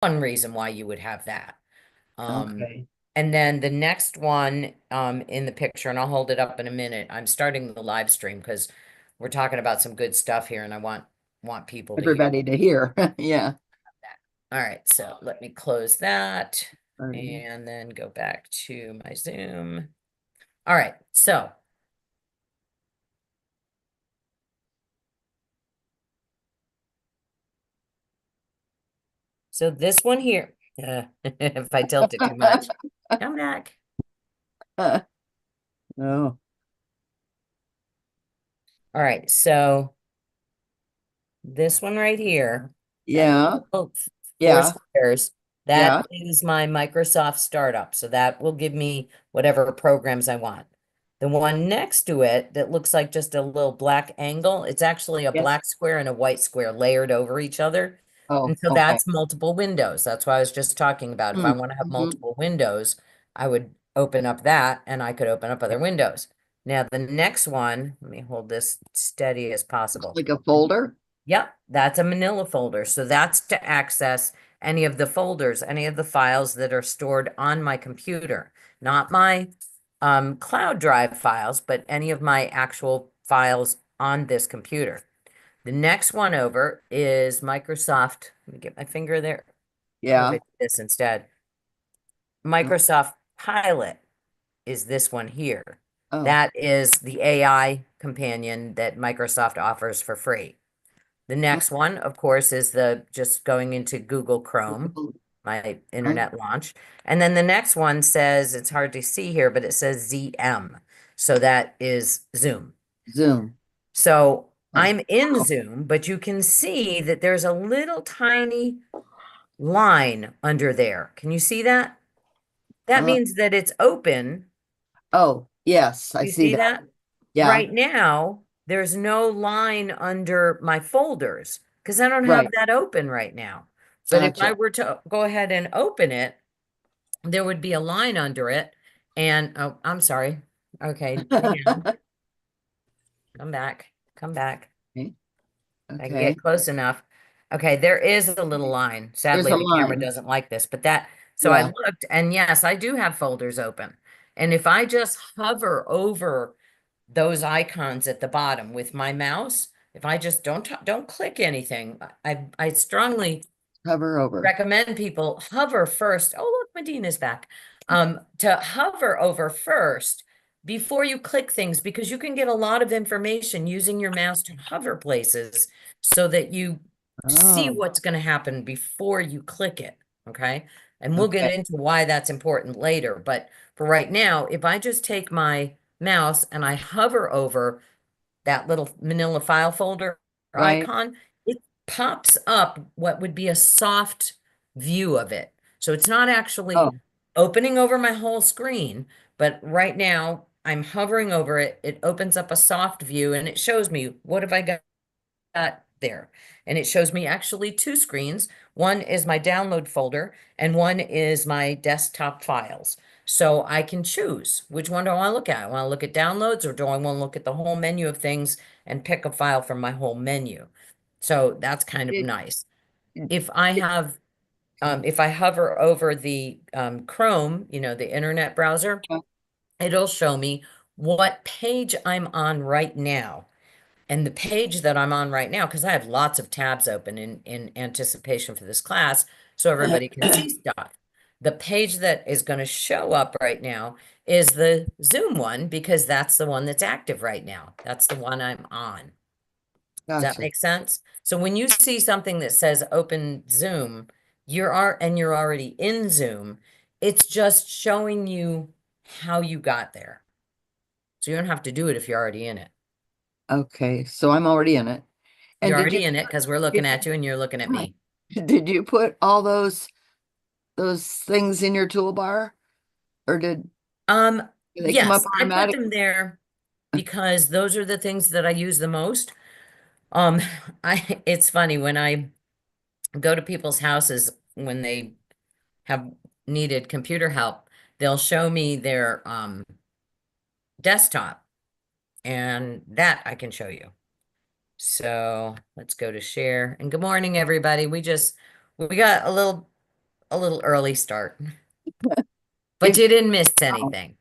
one reason why you would have that. Okay. And then the next one in the picture, and I'll hold it up in a minute. I'm starting the live stream because we're talking about some good stuff here, and I want people to hear Everybody to hear. Yeah. that. All right, so let me close that Alrighty. and then go back to my Zoom. All right, so this one here, if I tilt it too much, come back. Oh, All right, so this one right here, that yeah. little four Yeah. squares, Yeah. that is my Microsoft startup. So that will give me whatever programs I want. The one next to it that looks like just a little black angle, it's actually a Yes. black square and a white square layered over each other. Oh, And so okay. that's multiple windows. That's what I was just talking about. If I want to have Mm-hmm. multiple windows, I would open up that and I could open up other windows. Now, the next one, let me hold this steady as Looks possible. like a folder. Yep, that's a manila folder. So that's to access any of the folders, any of the files that are stored on my computer, not my cloud drive files, but any of my actual files on this computer. The next one over is Microsoft. Let me get my finger there. What if I Yeah. do this instead? Oh, Microsoft Pilot is this one here. oh. That is the AI companion that Microsoft offers for free. The next one, of course, is the just going into Google Chrome, my Oh, internet launch. And then the next one says, it's hard to see here, but it says ZM. So that is Zoom. Zoom. So Oh, I'm in wow. Zoom, but you can see that there's a little tiny line under there. Can you see that? That Uh, means that it's open. oh, yes, I You see see that. that? Yeah. Right now, there's no line under my folders because I don't have Right. that open right now. But if I Gotcha. were to go ahead and open it, there would be a line under it. And oh, I'm sorry. Okay, hang on. Come back. Come back. Okay. I can get Okay. close enough. Okay, there is a little line. There's Sadly, a the camera line. doesn't like this, but that, so I Yeah. looked, and yes, I do have folders open. And if I just hover over those icons at the bottom with my mouse, if I just don't click anything, I strongly Cover over. recommend people hover first. Oh, look, Medina's back. To hover over first before you click things because you can get a lot of information using your mouse to hover places so that you see Oh, what's going to happen before you click it. Okay. And we'll get okay. into why that's important later. But for right now, if I just take my mouse and I hover over that little manila file folder Right. icon, it pops up what would be a soft view of it. So it's not actually Oh, opening over my whole screen, but right now I'm hovering over it. It opens up a soft view and it shows me what have I got there. And it shows me actually two screens. One is my download folder and one is my desktop files. So I can choose which one do I want to look at. I want to look at downloads or do I want to look at the whole menu of things and pick a file from my whole menu? So that's kind of did, nice. If I hover over the Chrome, the internet browser, it'll show me what page I'm on right now. And the page that I'm on right now, because I have lots of tabs open in anticipation for this class, so everybody can see stuff. The page that is going to show up right now is the Zoom one because that's the one that's active right now. That's the one I'm on. Does that gotcha. make sense? So when you see something that says open Zoom, you're already in Zoom, it's just showing you how you got there. So you don't have to do it if you're already in it. Okay. So I'm already in it. And You're already in it because we're looking did at you and you're looking at me. did you put all those things in your toolbar or Um, did they come up yes, I put automatic? them there because those are the things that I use the most. Um, it's funny when I go to people's houses when they have needed computer help, they'll show me their desktop and that I can show you. So let's go to share and good morning, everybody. We got a little a little early start, but If, you didn't miss oh, anything. okay,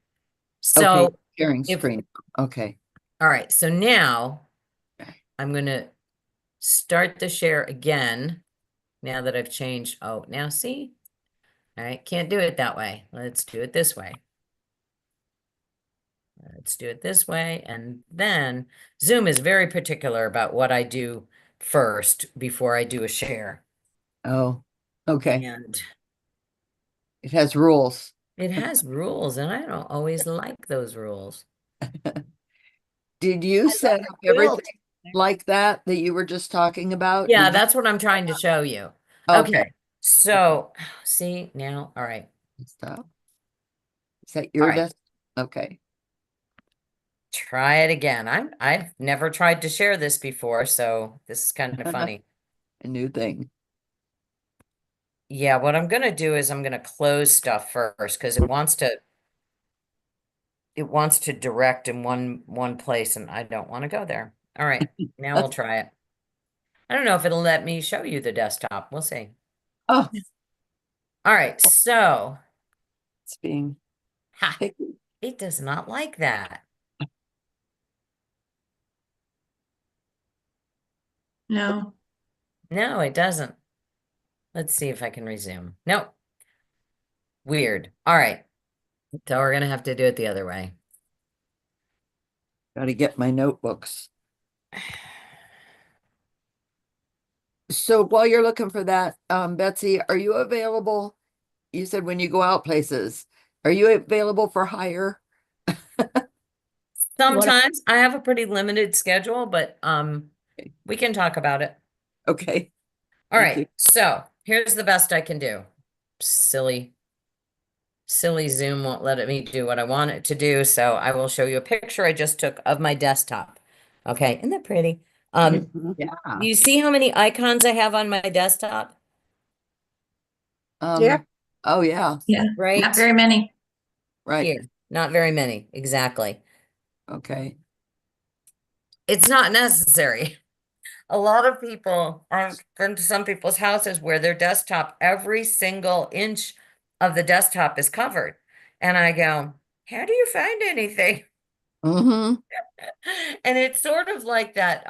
So sharing if, screen. Okay. all right, so now I'm going to start the share again. Now that I've changed, oh, now see? All right, can't do it that way. Let's do it this way. Let's do it this way. And then Zoom is very particular about what I do first before I do a share. Oh, okay. And It has rules. it has rules, and I don't always like those rules. Did you set up everything like that you were just talking about? Yeah, Did you? that's what I'm trying to show you. Okay. Okay, so see now, all right, Stop. Is that all your right, desk? Okay. try it again. I've never tried to share this before, so this is kind of funny. A new thing. Yeah, what I'm gonna do is I'm gonna close stuff first because it wants to direct in one place, and I don't want to go there. All right, now we'll try it. I don't know if it'll let me show you the desktop. We'll see. Oh, All right, so it's being ha, picky. it does not like that. No. No, it doesn't. Let's see if I can resume. Nope. Weird. All right. So we're gonna have to do it the other way. Got to get my notebooks. So while you're looking for that, Betsy, are you available? You said when you go out places, are you available for hire? Sometimes I have a pretty limited schedule, but we can talk about it. Okay. All Thank you. right. So here's the best I can do. Silly Zoom won't let me do what I want it to do. So I will show you a picture I just took of my desktop. Okay, isn't that pretty? Yeah. You see how many icons I have on my desktop, Yeah. Oh, yeah. Yeah. right? Not very many. Right. Here, not very many, exactly. Okay. It's not necessary. A lot of people, I've been to some people's houses where their desktop, every single inch of the desktop is covered. And I go, how do you find anything? Mm-hmm. And it's sort of like that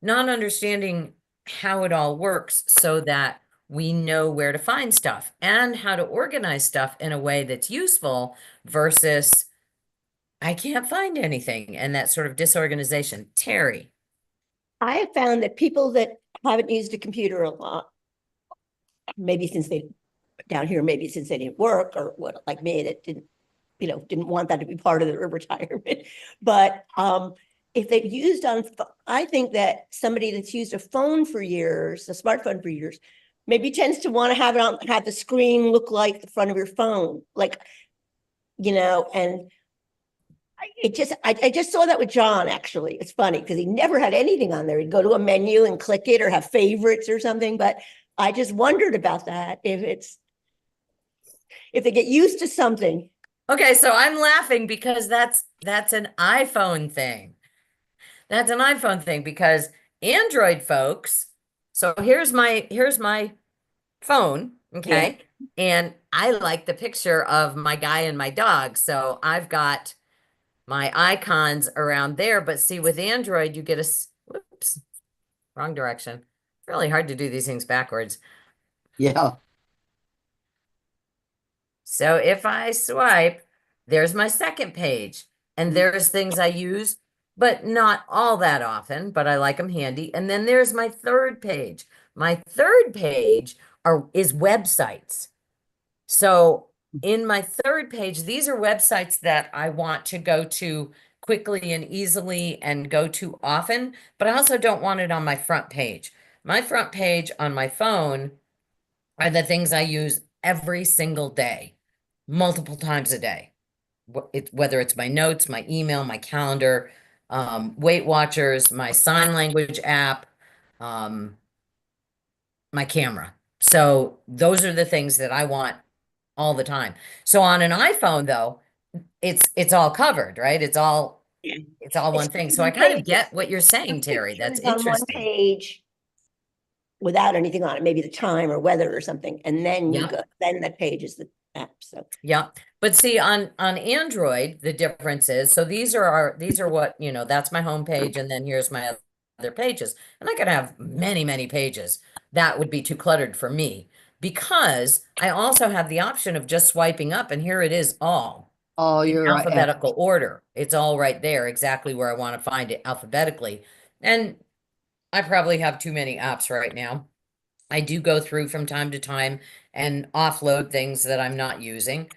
not understanding how it all works so that we know where to find stuff and how to organize stuff in a way that's useful versus I can't find anything and that sort of disorganization. Terry. I have found that people that haven't used a computer a lot, maybe since they down here, maybe since they didn't work or what, like me, that didn't want that to be part of their retirement. But if they've used I think that somebody that's used a phone for years, a smartphone for years, maybe tends to want to have the screen look like the front of your phone, like, and I just saw that with John, actually. It's funny because he never had anything on there. He'd go to a menu and click it or have favorites or something. But I just wondered about that. If they get used to something. Okay, so I'm laughing because that's an iPhone thing. That's an iPhone thing because Android folks, so here's my phone, okay? And I like the picture of my guy and my dog. So I've got my icons around there, but see with Android you get whoops, wrong direction. It's really hard to do these things backwards. Yeah. So if I swipe, there's my second page, and there's things I use, but not all that often, but I like them handy. And then there's my third page. My third page is websites. So in my third page, these are websites that I want to go to quickly and easily and go to often, but I also don't want it on my front page. My front page on my phone are the things I use every single day, multiple times a day. Whether it's my notes, my email, my calendar, Weight Watchers, my sign language app, my camera. So those are the things that I want all the time. So on an iPhone though, it's all covered, right? It's all one thing. So I kind of get what you're saying, Terry. That's On one interesting. page. without anything on it, maybe the time or weather or something, and then you Yep. go, then that page is the app, so. Yeah, but see on Android, the difference is, so these are what, that's my home page, and then here's my other pages. And I could have many, many pages. That would be too cluttered for me because I also have the option of just swiping up, and here it is all Oh, in you're right. alphabetical order. It's all right there, exactly where I want to find it alphabetically. And I probably have too many apps right now. I do go through from time to time and offload things that I'm not using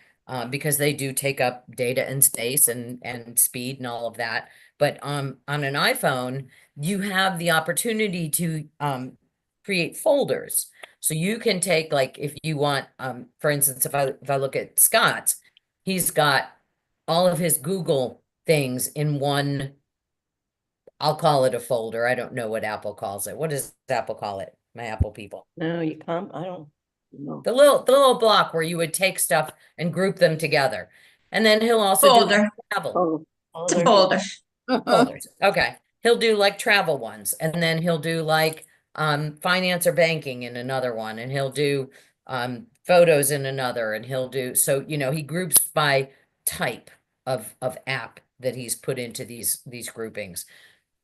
because they do take up data and space and speed and all of that. But on an iPhone, you have the opportunity to create folders. So you can take, like, if you want, for instance, if I look at Scott's, he's got all of his Google things in one. I'll call it a folder. I don't know what Apple calls it. What does Apple call it? My Apple people. No, you can't, I don't know. The little block where you would take stuff and group them together. And then he'll also do Folder. travel Oh, It's a there's- folder. folders. Okay. He'll do like travel ones, and then he'll do like finance or banking in another one, and he'll do photos in another, and he'll do, so he groups by type of app that he's put into these groupings.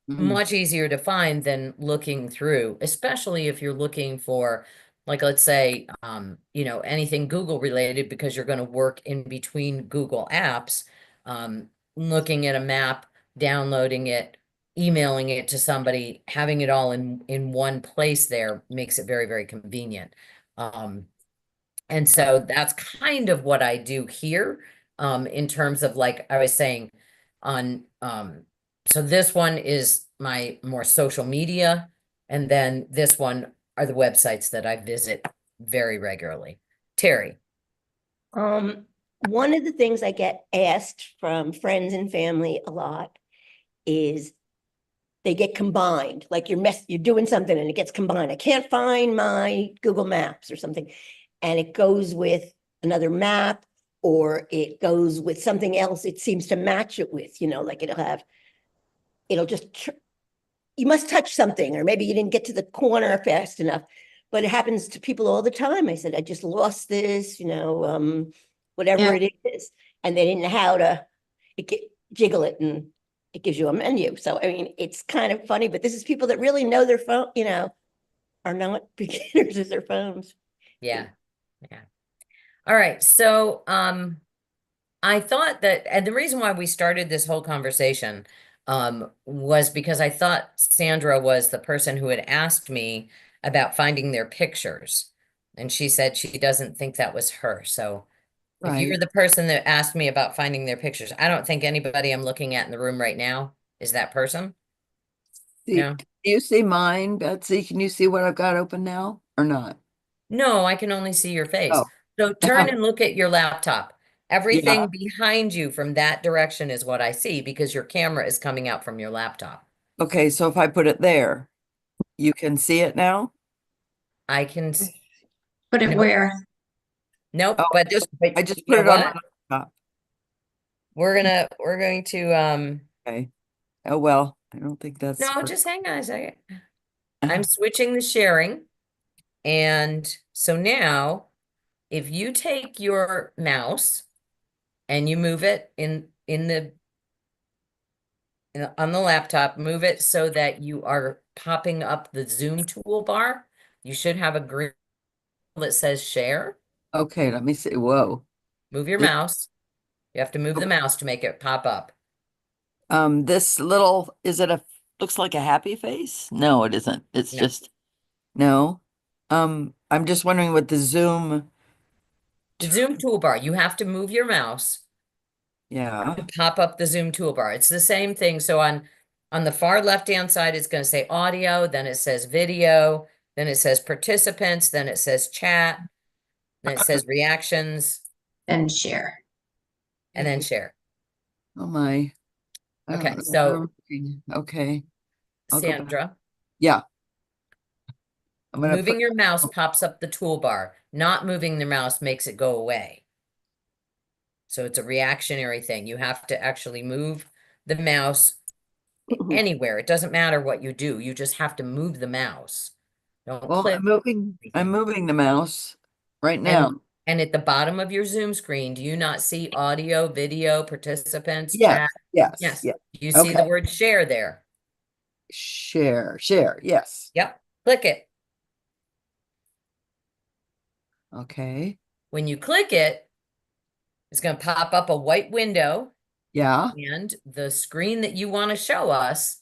Mhm. Much easier to find than looking through, especially if you're looking for, like, let's say, anything Google related, because you're going to work in between Google apps, looking at a map, downloading it, emailing it to somebody, having it all in one place there makes it very, very convenient. And so that's kind of what I do here, in terms of, like I was saying, on, so this one is my more social media, and then this one are the websites that I visit very regularly. Terry. One of the things I get asked from friends and family a lot is they get combined, like you're doing something and it gets combined. I can't find my Google Maps or something. And it goes with another map, or it goes with something else it seems to match it with, like it'll just, you must touch something, or maybe you didn't get to the corner fast enough. But it happens to people all the time. I said, I just lost this, whatever Yeah. it is. And they didn't know how to jiggle it, and it gives you a menu. So, I mean, it's kind of funny, but this is people that really know their phone, are not beginners with their phones. Yeah. Yeah. All right. So, I thought that, and the reason why we started this whole conversation, was because I thought Sandra was the person who had asked me about finding their pictures. And she said she doesn't think that was her. So if you were Right. the person that asked me about finding their pictures, I don't think anybody I'm looking at in the room right now is that person. See, No. can you see mine, Betsy? Can you see what I've got open now or not? No, I can only see your face. Oh. So turn and look at your laptop. Yeah. Everything behind you from that direction is what I see, because your camera is coming out from your laptop. Okay, so if I put it there, you can see it now? I can, Put it Nope. where? nope, Oh, but I just you put know it on what? my laptop. We're going to, Okay. Oh, well, I don't think that's. no, just hang on a second. I'm switching the sharing. And so now, if you take your mouse and you move it on the laptop, move it so that you are popping up the Zoom toolbar. You should have a green that says share. Okay, let me see. Whoa. Move your This- mouse. You have to move the mouse to make it pop up. This little, looks like a happy face? No, it isn't. It's No. just, no. I'm just wondering what the Zoom, The Zoom toolbar, you have to move your mouse yeah. to pop up the Zoom toolbar. It's the same thing. So on the far left-hand side, it's going to say audio, then it says video, then it says participants, then it says chat, then it says reactions, And share. and then share. Oh my. I don't Okay, know so- where I'm looking. Okay. I'll go back. Sandra, Yeah. I'm gonna moving put, your mouse pops up the toolbar. Not moving the mouse makes it go away. So it's a reactionary thing. You have to actually move the mouse anywhere. It doesn't matter what you do. You just have to move the mouse. Don't Well, click. I'm anything. moving the mouse right now. And at the bottom of your Zoom screen, do you not see audio, video, participants, Yes, chat? yes, Yes. yeah. Do you see the Okay. word share there? Share, yes. Yep. Click it. Okay, When you click it, it's going to pop up a white window, yeah, and the screen that you want to show us,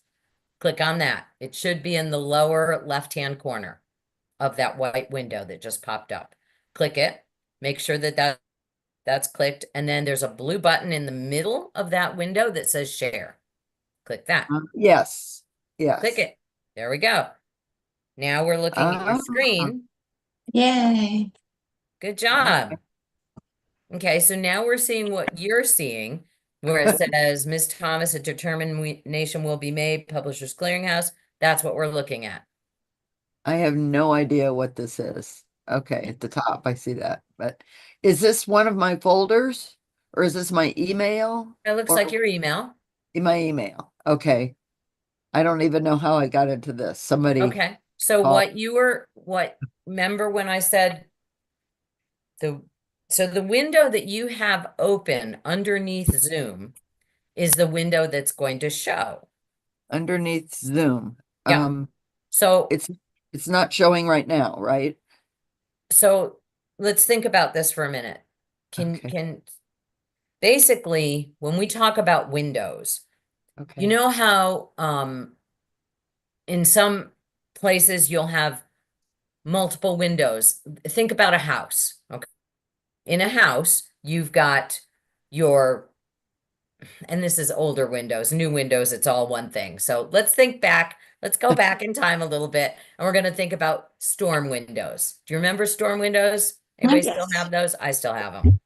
click on that. It should be in the lower left-hand corner of that white window that just popped up. Click it. Make sure that that's clicked. And then there's a blue button in the middle of that window that says share. Click that. yes, Click yes. it. There we go. Now we're looking at your Ah, screen. Yay. Good job. Okay, so now we're seeing what you're seeing, where it says, Ms. Thomas, a determination will be made, Publishers Clearinghouse. That's what we're looking at. I have no idea what this is. Okay, at the top, I see that, but is this one of my folders? Or is this my email? It looks Or like your email. in my email? Okay. I don't even know how I got into this. Somebody, Okay, so call- remember when I said so the window that you have open underneath Zoom is the window that's going to show. underneath Zoom. Yeah. So It's not showing right now, right? So let's think about this for a minute. Okay. Can basically, when we talk about windows, Okay. you know how in some places you'll have multiple windows. Think about a house. Okay. In a house, you've got your, and this is older windows, new windows, it's all one thing. So let's think back. Let's go back in time a little bit, and we're going to think about storm windows. Do you remember storm windows? Anybody still Yes. have those? I still have them.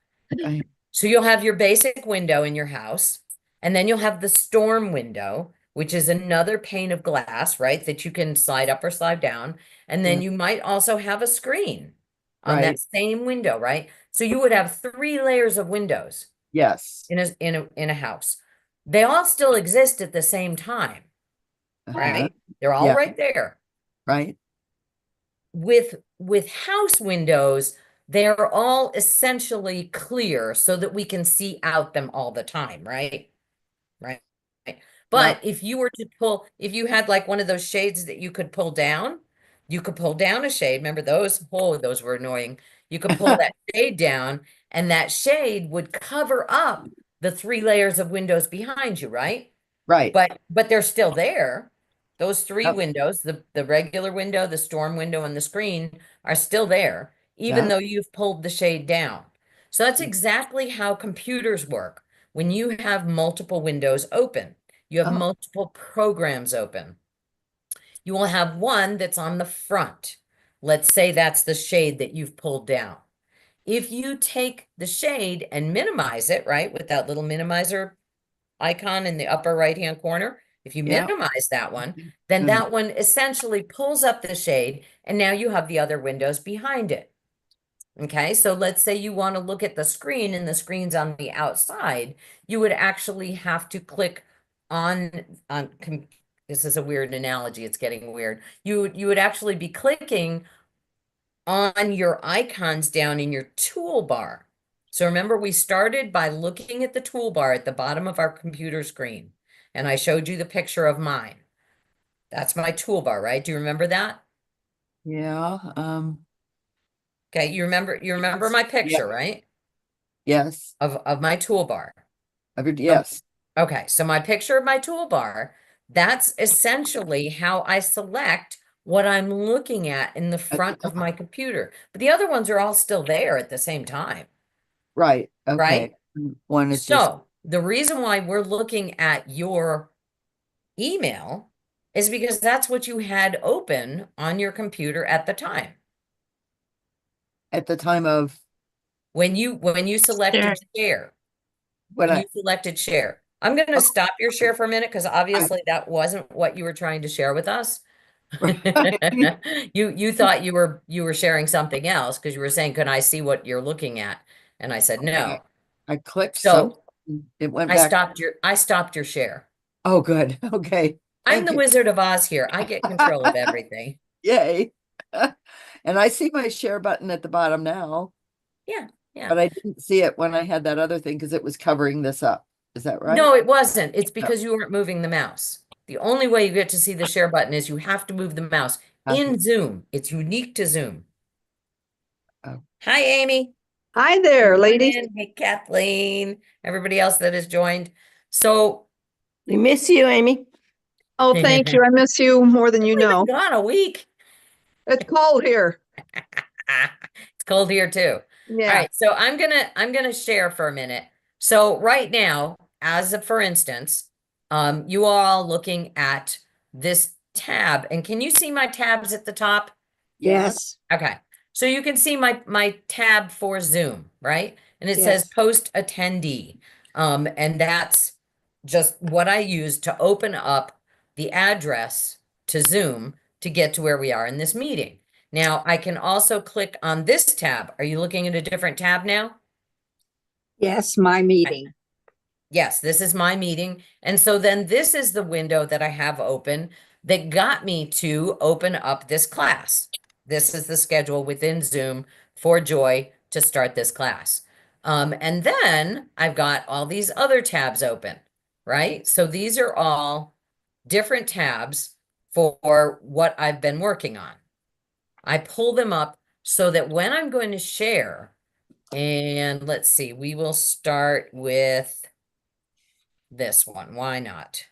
I- So you'll have your basic window in your house, and then you'll have the storm window, which is another pane of glass, right? That you can slide up or slide down. And then Yeah. you might also have a screen on that Right. same window, right? So you would have 3 layers of windows Yes. in a house. They all still exist at the same time, Uh-huh. right? They're all Yeah. right there. Right. With house windows, they're all essentially clear so that we can see out them all the time, right? Right. But if you were to if you had like one of those shades that you could pull down, you could pull down a shade. Remember those? Oh, those were annoying. You could pull that shade down, and that shade would cover up the 3 layers of windows behind you, right? Right. But they're still there. Those three Yep. windows, the regular window, the storm window, and the screen are still there, even Yeah. though you've pulled the shade down. So that's Mm. exactly how computers work. When you have multiple windows open, you have Oh. multiple programs open. You will have one that's on the front. Let's say that's the shade that you've pulled down. If you take the shade and minimize it, right, with that little minimizer icon in the upper right-hand corner, if you Yeah. minimize that one, then Mhm. that one essentially pulls up the shade, and now you have the other windows behind it. Okay, so let's say you want to look at the screen and the screen's on the outside, you would actually have to click on this is a weird analogy, it's getting weird. You would actually be clicking on your icons down in your toolbar. So remember, we started by looking at the toolbar at the bottom of our computer screen, and I showed you the picture of mine. That's my toolbar, right? Do you remember that? Yeah. Okay, you remember my picture, right? Yes. Of my toolbar. Yes. Okay, so my picture of my toolbar, that's essentially how I select what I'm looking at in the front of my computer. But the other ones are all still there at the same time. Right. Okay. Right? One is just So the reason why we're looking at your email is because that's what you had open on your computer at the time. at the time of When you selected share. when When I you selected share. I'm going to stop your share for a minute because obviously that wasn't what you were trying to share with us. You thought you were sharing something else because you were saying, "Can I see what you're looking at?" And I said, "No." I clicked So something, it went I back. stopped your share. Oh, good. Okay. I'm Thank the you. Wizard of Oz here. I get control of everything. Yay. And I see my share button at the bottom now, Yeah, yeah. but I didn't see it when I had that other thing because it was covering this up. Is that right? No, it wasn't. It's because you weren't moving the mouse. The only way you get to see the share button is you have to move the mouse in Zoom. It's unique to Zoom. Oh. Hi, Amy. Hi there, Come ladies. in. Hey, Kathleen, everybody else that has joined. So We miss you, Amy. Oh, thank you. I miss you more than you we've been know. gone a week. It's cold here. It's cold here too. All Yeah. right, so I'm gonna share for a minute. So right now, as of for instance, you are all looking at this tab, and can you see my tabs at the top? Yes. Okay, so you can see my tab for Zoom, right? And it says Yes. post attendee. And that's just what I use to open up the address to Zoom to get to where we are in this meeting. Now, I can also click on this tab. Are you looking at a different tab now? Yes, my meeting. Yes, this is my meeting. And so then this is the window that I have open that got me to open up this class. This is the schedule within Zoom for Joy to start this class. And then I've got all these other tabs open, right? So these are all different tabs for what I've been working on. I pull them up so that when I'm going to share, and let's see, we will start with this one. Why not?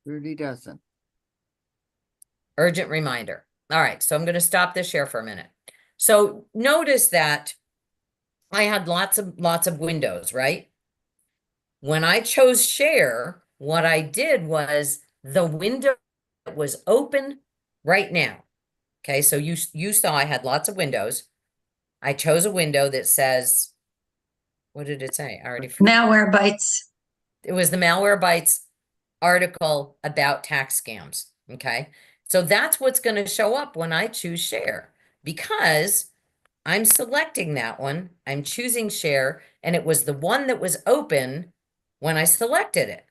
Rudy doesn't. Urgent reminder. All right, so I'm going to stop this share for a minute. So notice that I had lots of windows, right? When I chose share, what I did was the window that was open right now. Okay, so you saw I had lots of windows. I chose a window that says, what did it say? I already forgot. Malwarebytes. It was the Malwarebytes article about tax scams. Okay. So that's what's going to show up when I choose share because I'm selecting that one. I'm choosing share, and it was the one that was open when I selected it.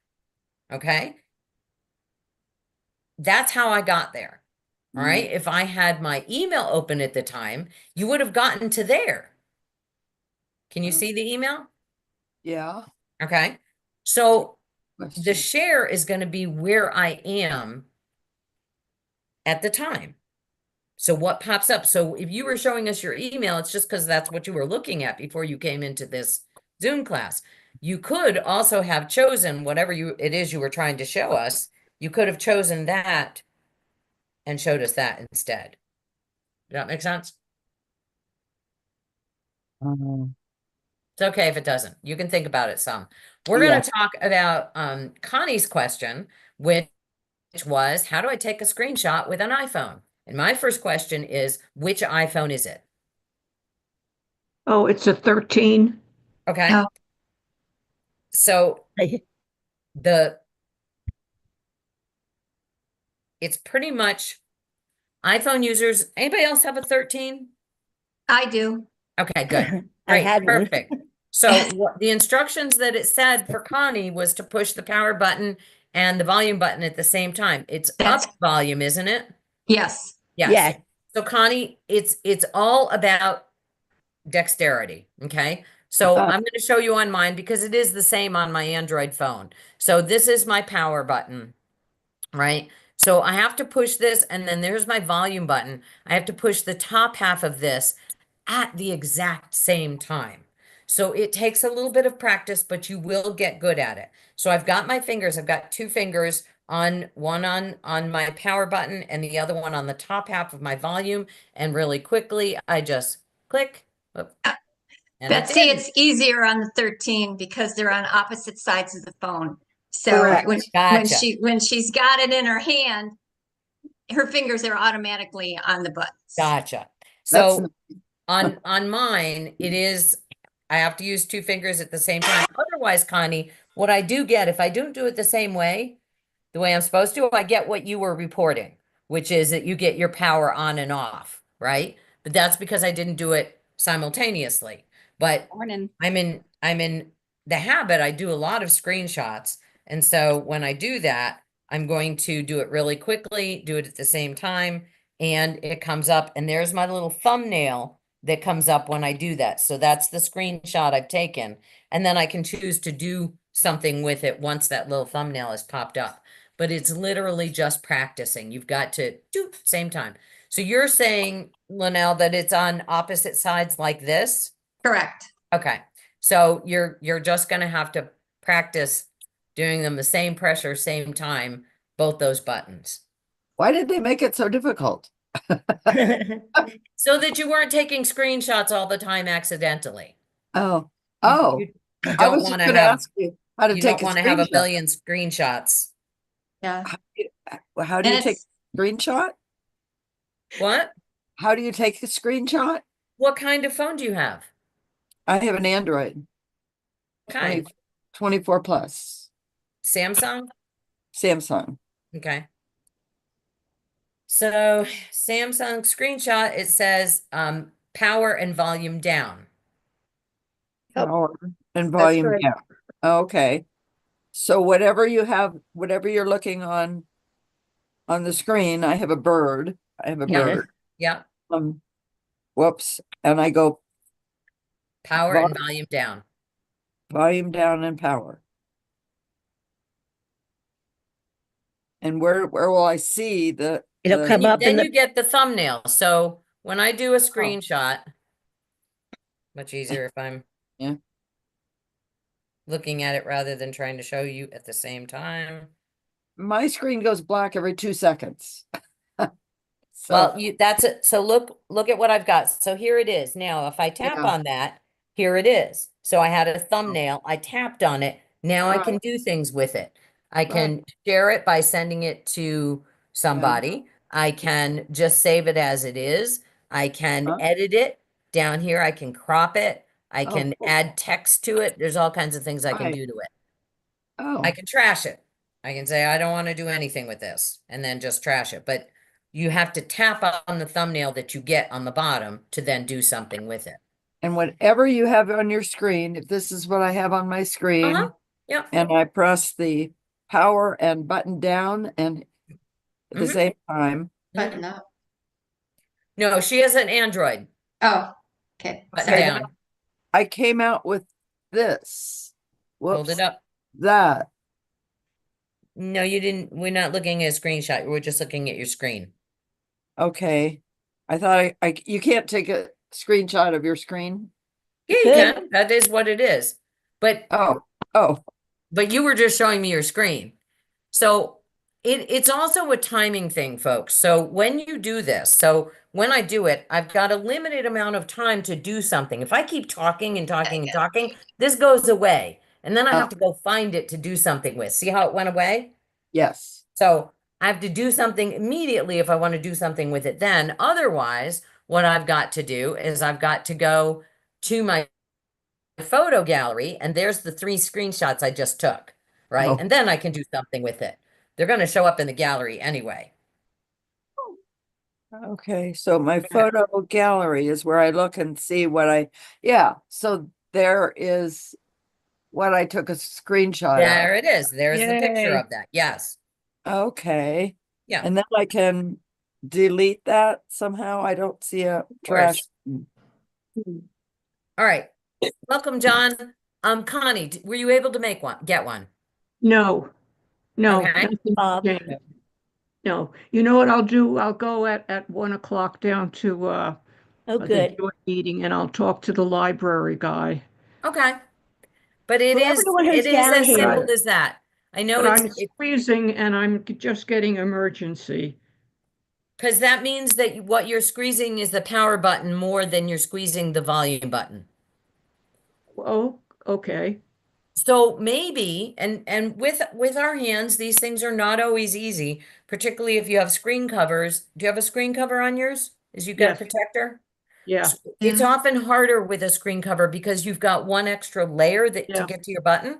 Okay. That's how I got there. All right. If I had my email open at the time, you would have gotten to there. Can you see the email? Yeah. Okay. So the Question. share is going to be where I am at the time. So what pops up? So if you were showing us your email, it's just because that's what you were looking at before you came into this Zoom class. You could also have chosen whatever it is you were trying to show us. You could have chosen that and showed us that instead. Does that make sense? It's okay if it doesn't. You can think about it some. We're going to talk about Connie's question, which was, how do I take a screenshot with an iPhone? And my first question is, which iPhone is it? Oh, it's a 13. Okay. Oh. So it's pretty much iPhone users. Anybody else have a 13? I do. Okay, good. I Great, had one. perfect. So the instructions that it said for Connie was to push the power button and the volume button at the same time. It's That's- up volume, isn't it? Yes. Yes. Yeah. So Connie, it's all about dexterity. Okay. So Uh-huh. I'm going to show you on mine because it is the same on my Android phone. So this is my power button, right? So I have to push this, and then there's my volume button. I have to push the top half of this at the exact same time. So it takes a little bit of practice, but you will get good at it. So I've got my fingers, I've got two fingers on one on my power button and the other one on the top half of my volume. And really quickly, I just click. Whoop, and it Betsy, did. it's easier on the 13 because they're on opposite sides of the phone. So Correct. Gotcha. when she's got it in her hand, her fingers are automatically on the buttons. Gotcha. That's So on mine, it is, I have to use two fingers at the same time. Otherwise, Connie, what I do get, if I don't do it the same way, the way I'm supposed to, I get what you were reporting, which is that you get your power on and off, right? But that's because I didn't do it simultaneously. But Morning. I'm in the habit, I do a lot of screenshots. And so when I do that, I'm going to do it really quickly, do it at the same time, and it comes up, and there's my little thumbnail that comes up when I do that. So that's the screenshot I've taken. And then I can choose to do something with it once that little thumbnail has popped up. But it's literally just practicing. You've got to do same time. So you're saying, Linnell, that it's on opposite sides like this? Correct. Okay. So you're just gonna have to practice doing them the same pressure, same time, both those buttons. Why did they make it so difficult? So that you weren't taking screenshots all the time accidentally. Oh, You- oh, you I don't was just wanna gonna have, ask you how to you take don't a wanna have a screenshot. million screenshots. Yeah. How do And you take it's, a screenshot? What? How do you take a screenshot? What kind of phone do you have? I have an Android, Kind? 24 plus, Samsung? Samsung. Okay. So Samsung screenshot, it says power and volume down. Oh, Power and that's volume right. down. Okay. So whatever you have, whatever you're looking on the screen, I have a bird. I have a Yeah. bird. Yeah, Whoops. And I go power and volume down. volume down and power. And where will I see the? It'll the- come up in Then you the, get the thumbnail. So when I do a screenshot, much easier if I'm Yeah. looking at it rather than trying to show you at the same time. My screen goes black every 2 seconds. So, Well, that's it. So look at what I've got. So here it is. Now, if I tap Yeah. on that, here it is. So I had a thumbnail, I tapped on it. Now I Right. can do things with it. I can share it by sending it to somebody. I can just save it as it is. I can Huh? edit it down here. I can crop it. I Oh, can cool. add text to it. There's all kinds of things I can Right. do to it. oh, I can trash it. I can say, I don't want to do anything with this and then just trash it. But you have to tap on the thumbnail that you get on the bottom to then do something with it. and whatever you have on your screen, if this is what I have on my screen, Uh-huh. Yeah. and I press the power and button down and at the Mhm. same time, button up. No, she has an Android Oh, okay. button Sorry. down. I came out with this. Hold Whoops, it up. that. No, you didn't. We're not looking at a screenshot. We're just looking at your screen. Okay. I thought you can't take a screenshot of your screen. Yeah, you Good. can. That is what it is. But Oh, you were just showing me your screen. So it's also a timing thing, folks. So when you do this, so when I do it, I've got a limited amount of time to do something. If I keep talking and talking and talking, this goes away. And then I have Oh. to go find it to do something with. See how it went away? yes. So I have to do something immediately if I want to do something with it then. Otherwise, what I've got to do is I've got to go to my photo gallery, and there's the 3 screenshots I just took, right? Oh. And then I can do something with it. They're going to show up in the gallery anyway. Okay, so my photo gallery is where I look and see yeah, so there is what I took a screenshot There it is. There's the picture Yay. of that. Yes. of. Okay. Yeah. And then I can delete that somehow. I don't see a trash. All right. Welcome, John. Connie, were you able to get one? No, no. Okay. nothing Bob. changed. No, you know what I'll do? I'll go at 1 o'clock down to Oh, the good. joint meeting and I'll talk to the library guy. Okay. But it For is everyone who's as down simple here. as that. I know But I'm it's squeezing and I'm just getting emergency. because that means that what you're squeezing is the power button more than you're squeezing the volume button. Oh, okay. So maybe, and with our hands, these things are not always easy, particularly if you have screen covers. Do you have a screen cover on yours? Is you got a Yes. protector? Yeah, It's Yeah. often harder with a screen cover because you've got one extra layer to Yeah. get to your button.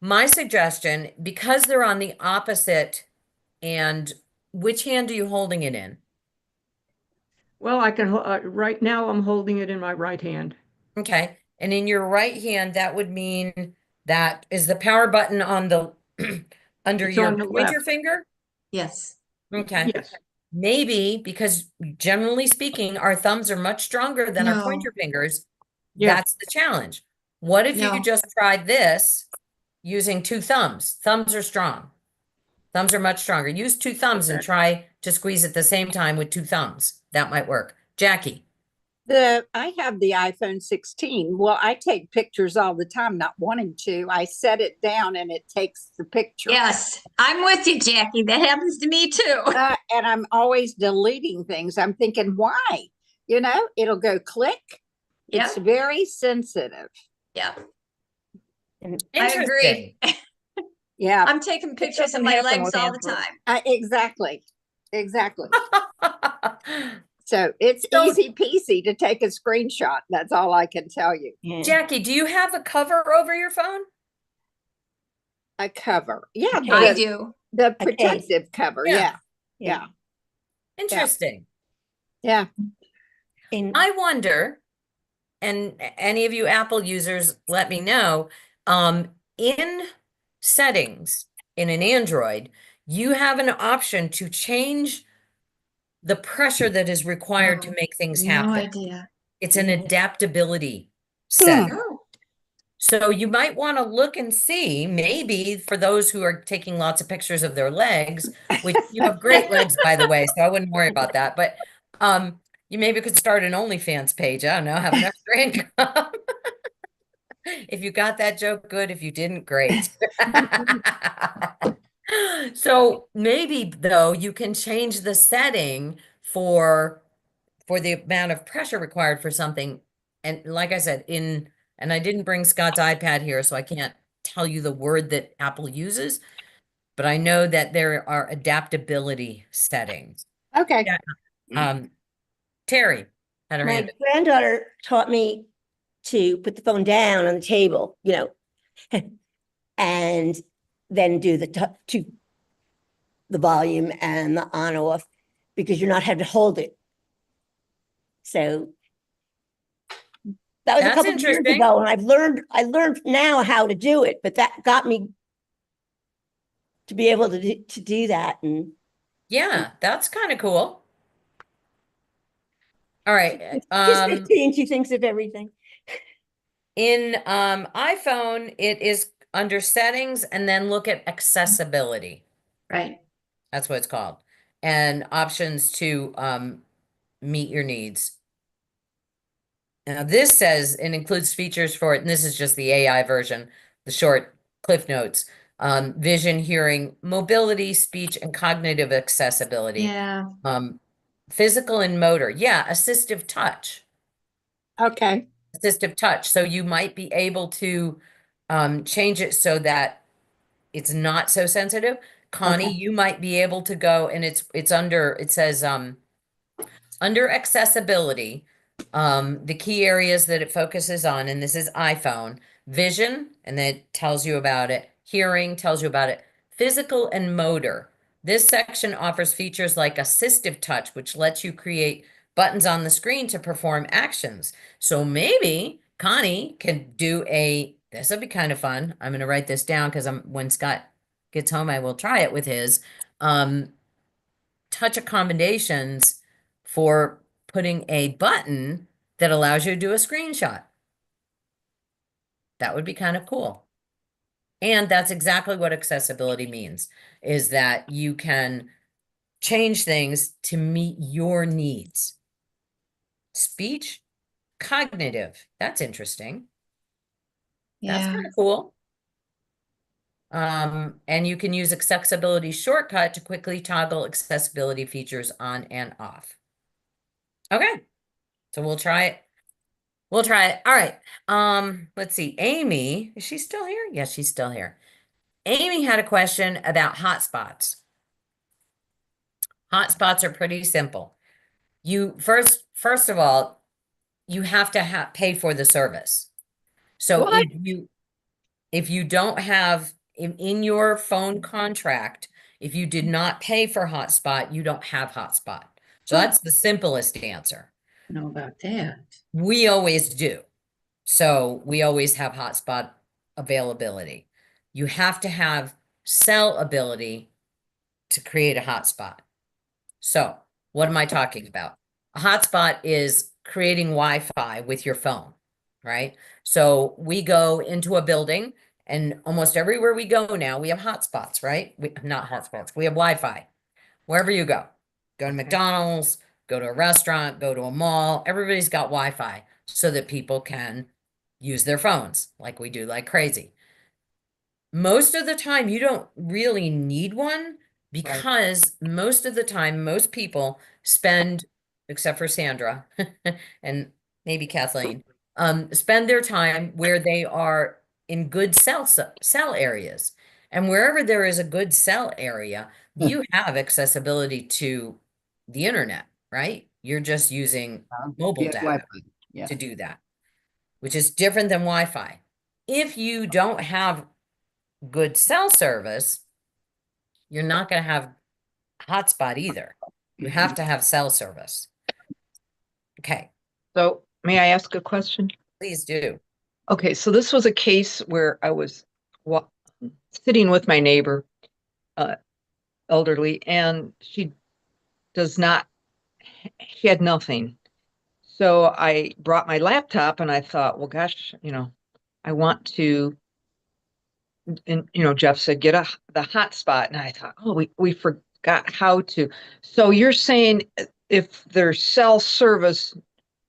My suggestion, because they're on the opposite, and which hand are you holding it in? well, I can, right now I'm holding it in my right hand. Okay, and in your right hand, that would mean that is the power button on the under It's your on the pointer left. finger? Yes. Okay. Yes, maybe because generally speaking, our thumbs are much stronger than our No. pointer fingers. Yeah. That's the challenge. What if you No. just tried this using two thumbs? Thumbs are strong. Thumbs are much stronger. Use two thumbs and Okay. try to squeeze at the same time with two thumbs. That might work. Jackie. I have the iPhone 16. Well, I take pictures all the time, not wanting to. I set it down and it takes the picture. Yes, I'm with you, Jackie. That happens to me too. And I'm always deleting things. I'm thinking, why? You know, it'll go click. Yeah, It's very sensitive. yeah. And I Interesting. agree. Yeah, I'm taking pictures of doesn't my happen legs with all the Android. time. exactly. Exactly. So it's So- easy peasy to take a screenshot. That's all I can tell you. yeah. Jackie, do you have a cover over your phone? A cover. Yeah, Okay. I the, do. the Okay. protective cover. Yeah. Yeah. Yeah. Yeah. Interesting. Yeah. And I wonder, and any of you Apple users, let me know, in settings in an Android, you have an option to change the pressure that is required to Oh, make things No happen. idea. It's an Yeah. adaptability setting. Oh, So you might want to look and see, maybe for those who are taking lots of pictures of their legs, which you have great legs, by the way, so I wouldn't worry about that. But you maybe could start an OnlyFans page. I don't know, have an extra income. If you got that joke, good. If you didn't, great. So maybe though you can change the setting for the amount of pressure required for something. And like I said, and I didn't bring Scott's iPad here, so I can't tell you the word that Apple uses, but I know that there are adaptability settings. Okay. Yeah. Terry had her my hand. granddaughter taught me to put the phone down on the table, you know, and then do to the volume and the on off, because you're not having to hold it. So that was a That's couple of years interesting. ago, and I learned now how to do it, but that got me to be able to do that. And Yeah, that's kind of cool. All right. she's 15, she thinks of everything. In iPhone, it is under settings and then look at accessibility. right. That's what it's called. And options to meet your needs. Now this says it includes features for it, and this is just the AI version, the short Cliff Notes. Vision, hearing, mobility, speech, and cognitive accessibility. Yeah. Physical and motor. Yeah, assistive touch. Okay. Assistive touch. So you might be able to change it so that it's not so sensitive. Connie, Okay. you might be able to go, and it's under, it says under accessibility, the key areas that it focuses on, and this is iPhone, vision, and then it tells you about it, hearing tells you about it, physical and motor. This section offers features like assistive touch, which lets you create buttons on the screen to perform actions. So maybe Connie can do this would be kind of fun. I'm going to write this down because when Scott gets home, I will try it with his touch accommodations for putting a button that allows you to do a screenshot. That would be kind of cool. And that's exactly what accessibility means, is that you can change things to meet your needs. Speech, cognitive. That's interesting. That's Yeah. kind of cool. And you can use accessibility shortcut to quickly toggle accessibility features on and off. Okay. So we'll try it. We'll try it. All right. Let's see. Amy, is she still here? Yes, she's still here. Amy had a question about hotspots. Hotspots are pretty simple. You first of all, you have to pay for the service. So What? if you don't have in your phone contract, if you did not pay for hotspot, you don't have hotspot. So that's the simplest answer. Know about that. We always do. So we always have hotspot availability. You have to have cell ability to create a hotspot. So what am I talking about? A hotspot is creating Wi-Fi with your phone, right? So we go into a building and almost everywhere we go now, we have hotspots, right? Not hotspots, we have Wi-Fi wherever you go. Go to McDonald's, go to a restaurant, go to a mall. Everybody's got Wi-Fi so that people can use their phones like we do like crazy. Most of the time, you don't really need one because most of the time, most people spend, except for Sandra and maybe Kathleen, spend their time where they are in good cell areas. And wherever there is a good cell area, you have accessibility to the internet, right? You're just using mobile Yeah, data Wi-Fi. Yeah. to do that, which is different than Wi-Fi. If you don't have good cell service, you're not going to have hotspot either. You have to have cell service. Okay, So may I ask a question? please do. Okay, so this was a case where I was sitting with my neighbor, elderly, and she had nothing. So I brought my laptop and I thought, well, gosh, I want to, and, Jeff said, get the hotspot. And I thought, oh, we forgot how to. So you're saying if there's cell service,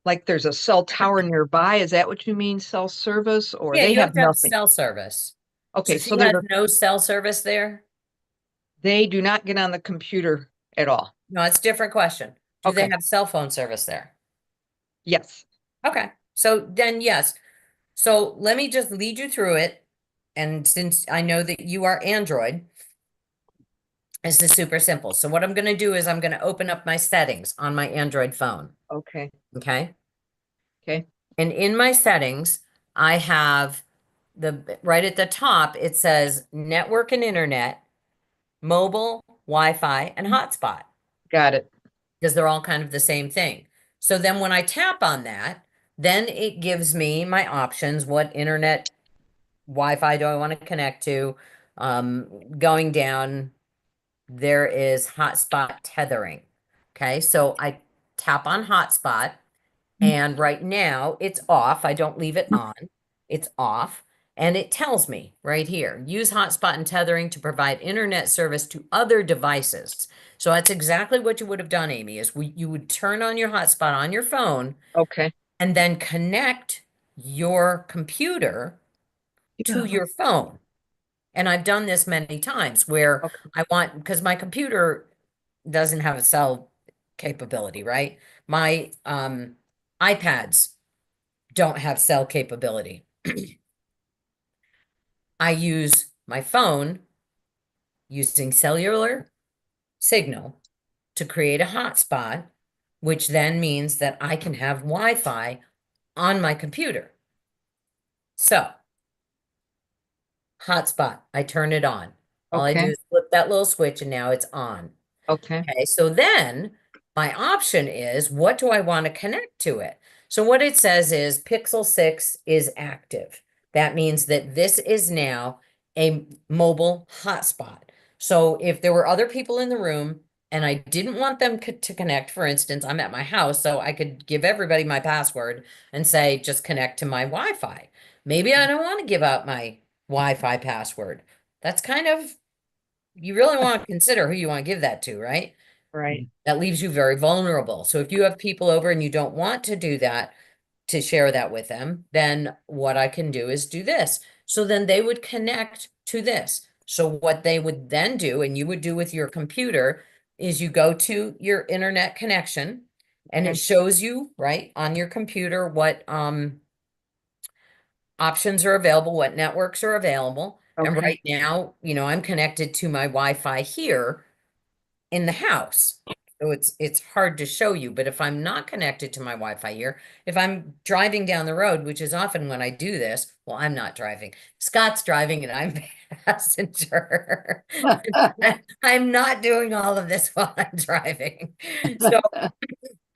like there's a cell tower nearby, is that what you mean, cell service, or Yeah, they you have to have nothing? cell service. Okay, So so she has no cell service there? they do not get on the computer at all. No, it's a different question. Do they Okay. have cell phone service there? Yes. Okay, so then yes. So let me just lead you through it. And since I know that you are Android, this is super simple. So what I'm going to do is I'm going to open up my settings on my Android phone. Okay. Okay. Okay. And in my settings, I have right at the top, it says network and internet, mobile, Wi-Fi, and hotspot, Got it. because they're all kind of the same thing. So then when I tap on that, then it gives me my options. What internet Wi-Fi do I want to connect to? Going down, there is hotspot tethering. Okay, so I tap on hotspot. And right now it's off. I don't leave it on. It's off. And it tells me right here, use hotspot and tethering to provide internet service to other devices. So that's exactly what you would have done, Amy, is you would turn on your hotspot on your phone Okay. and then connect your computer to your phone. And I've done this many times where Okay. because my computer doesn't have a cell capability, right? My iPads don't have cell capability. I use my phone using cellular signal to create a hotspot, which then means that I can have Wi-Fi on my computer. So, hotspot, I turn it on. All I do Okay. is flip that little switch and now it's on. Okay. Okay, so then my option is, what do I want to connect to it? So what it says is Pixel 6 is active. That means that this is now a mobile hotspot. So if there were other people in the room and I didn't want them to connect, for instance, I'm at my house, so I could give everybody my password and say, just connect to my Wi-Fi. Maybe I don't want to give out my Wi-Fi password. That's kind of, you really want to consider who you want to give that to, right? Right. That leaves you very vulnerable. So if you have people over and you don't want to do that, to share that with them, then what I can do is do this. So then they would connect to this. So what they would then do, and you would do with your computer, is you go to your internet connection and it Okay. shows you right on your computer what options are available, what networks are available. And Okay. right now, I'm connected to my Wi-Fi here in the house. So it's hard to show you, but if I'm not connected to my Wi-Fi here, if I'm driving down the road, which is often when I do this, well, I'm not driving. Scott's driving and I'm passenger. I'm not doing all of this while I'm driving. So